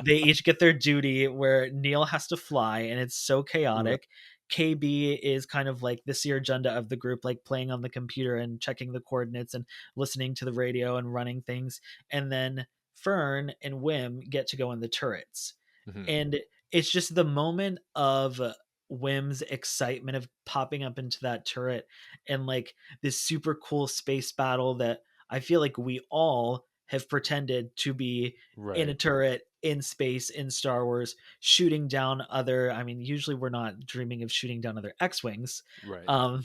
Speaker 2: They each get their duty where Neel has to fly, and it's so
Speaker 1: Right.
Speaker 2: chaotic. KB is kind of like the seer agenda of the group, like playing on the computer and checking the coordinates and listening to the radio and running things. And then Fern and Wim get to go in the turrets.
Speaker 1: Mhm.
Speaker 2: And it's just the moment of Wim's excitement of popping up into that turret and like this super cool space battle that I feel like we all have pretended to be in a
Speaker 1: Right.
Speaker 2: turret in space in Star Wars, shooting down other. I mean, usually we're not dreaming of shooting down other X-wings,
Speaker 1: Right.
Speaker 2: um,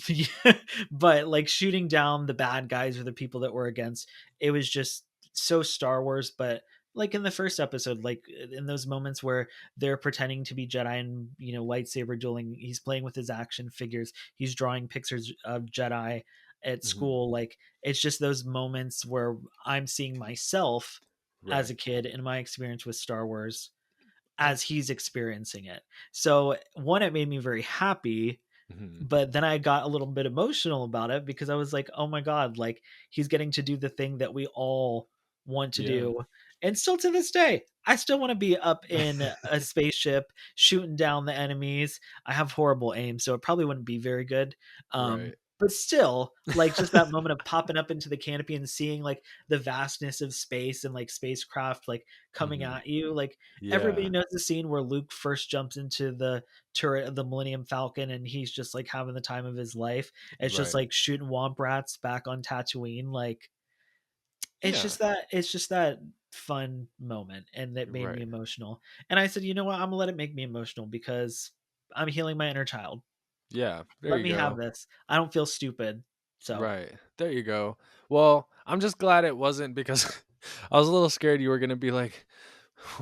Speaker 2: but like shooting down the bad guys or the people that we're against. It was just so Star Wars, but like in the first episode, like in those moments where they're pretending to be Jedi and lightsaber dueling, he's playing with his action figures, he's drawing pictures of Jedi at
Speaker 1: Mhm.
Speaker 2: school. Like it's just those moments where I'm seeing myself as a
Speaker 1: Right.
Speaker 2: kid in my experience with Star Wars as he's experiencing it. So one, it made me very happy,
Speaker 1: Mhm.
Speaker 2: but then I got a little bit emotional about it because I was like, "Oh my god, like he's getting to do the thing that we all want to
Speaker 1: Yeah.
Speaker 2: do." And still to this day, I still want to be up in a spaceship shooting down the enemies. I have horrible aim, so it probably wouldn't be very good.
Speaker 1: Right.
Speaker 2: But still, like just that moment of popping up into the canopy and seeing like the vastness of space and like spacecraft like coming
Speaker 1: Mhm.
Speaker 2: at you. Like everybody
Speaker 1: Yeah.
Speaker 2: knows the scene where Luke first jumps into the turret of the Millennium Falcon and he's just like having the time of his life. It's just
Speaker 1: Right.
Speaker 2: like shooting womp rats back on Tatooine. Like
Speaker 1: Yeah.
Speaker 2: it's just that fun moment and that made me
Speaker 1: Right.
Speaker 2: emotional. And I said, you know what? I'm gonna let it make me emotional because I'm healing my inner child.
Speaker 1: Yeah. There
Speaker 2: Let
Speaker 1: you
Speaker 2: me have
Speaker 1: go.
Speaker 2: this. I don't feel stupid. So
Speaker 1: Right. There you go. Well, I'm just glad it wasn't because I was a little scared you were gonna be like,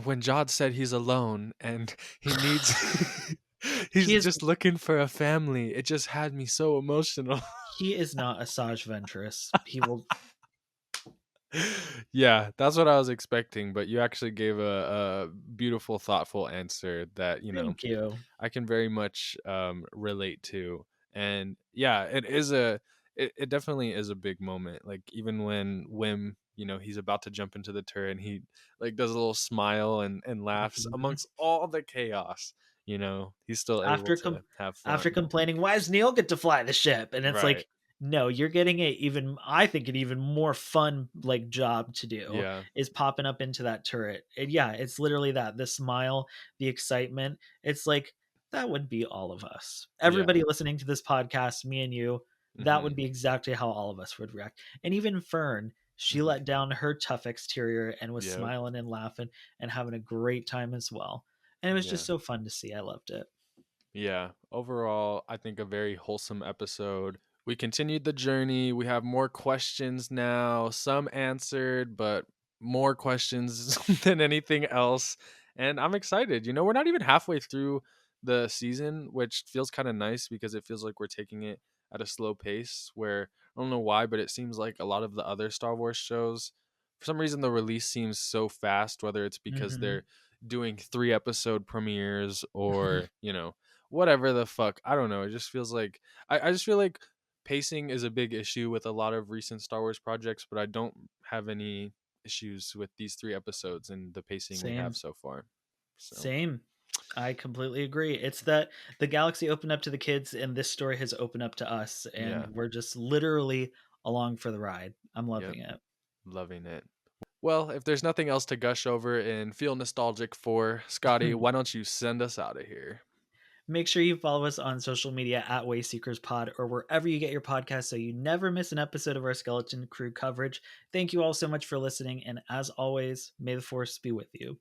Speaker 1: when Jod said he's alone and he needs
Speaker 2: he
Speaker 1: he's
Speaker 2: is
Speaker 1: just looking for a family. It just had me so emotional.
Speaker 2: he is not Asajj Ventress. He will
Speaker 1: Yeah, that's what I was expecting, but you actually gave a beautiful, thoughtful answer that,
Speaker 2: thank you.
Speaker 1: I can very much relate to. And yeah, it definitely is a big moment. Like even when Wim, he's about to jump into the turret and he like does a little smile and laughs
Speaker 2: Mhm.
Speaker 1: amongst all the chaos, he's still able
Speaker 2: after
Speaker 1: to have
Speaker 2: after
Speaker 1: fun.
Speaker 2: complaining, why does Neil get to fly the ship? And it's
Speaker 1: Right.
Speaker 2: like, no, you're getting a even I think an even more fun like job to do
Speaker 1: Yeah.
Speaker 2: is popping up into that turret. And yeah, it's literally that the smile, the excitement. It's like that would be all of us.
Speaker 1: Yeah.
Speaker 2: Everybody listening to this podcast, me and you, that would
Speaker 1: Mhm.
Speaker 2: be exactly how all of us would react. And even Fern, she
Speaker 1: Mhm.
Speaker 2: let down her tough exterior and was
Speaker 1: Yep.
Speaker 2: smiling and laughing and having a great time as well. And it was just
Speaker 1: Yeah.
Speaker 2: so fun to see. I loved it.
Speaker 1: Yeah, overall, I think a very wholesome episode. We continued the journey. We have more questions now, some answered, but more questions than anything else. And I'm excited. We're not even halfway through the season, which feels kind of nice because it feels like we're taking it at a slow pace. Where I don't know why, but it seems like a lot of the other Star Wars shows, for some reason, the release seems so fast, whether it's because
Speaker 2: Mhm.
Speaker 1: they're doing 3 episode premieres or, whatever the fuck. I don't know. It just feels like I just feel like pacing is a big issue with a lot of recent Star Wars projects, but I don't have any issues with these 3 episodes and the pacing we have
Speaker 2: Same.
Speaker 1: so far. So
Speaker 2: Same. I completely agree. It's that the galaxy opened up to the kids and this story has opened up to us and
Speaker 1: yeah,
Speaker 2: we're just literally along for the ride. I'm
Speaker 1: yep,
Speaker 2: loving it.
Speaker 1: loving it. Well, if there's nothing else to gush over and feel nostalgic for, Scotty, why don't you send us out of here?
Speaker 2: Make sure you follow us on social media at Wayseekers Pod or wherever you get your podcasts so you never miss an episode of our Skeleton Crew coverage. Thank you all so much for listening. And as always, may the force be with you.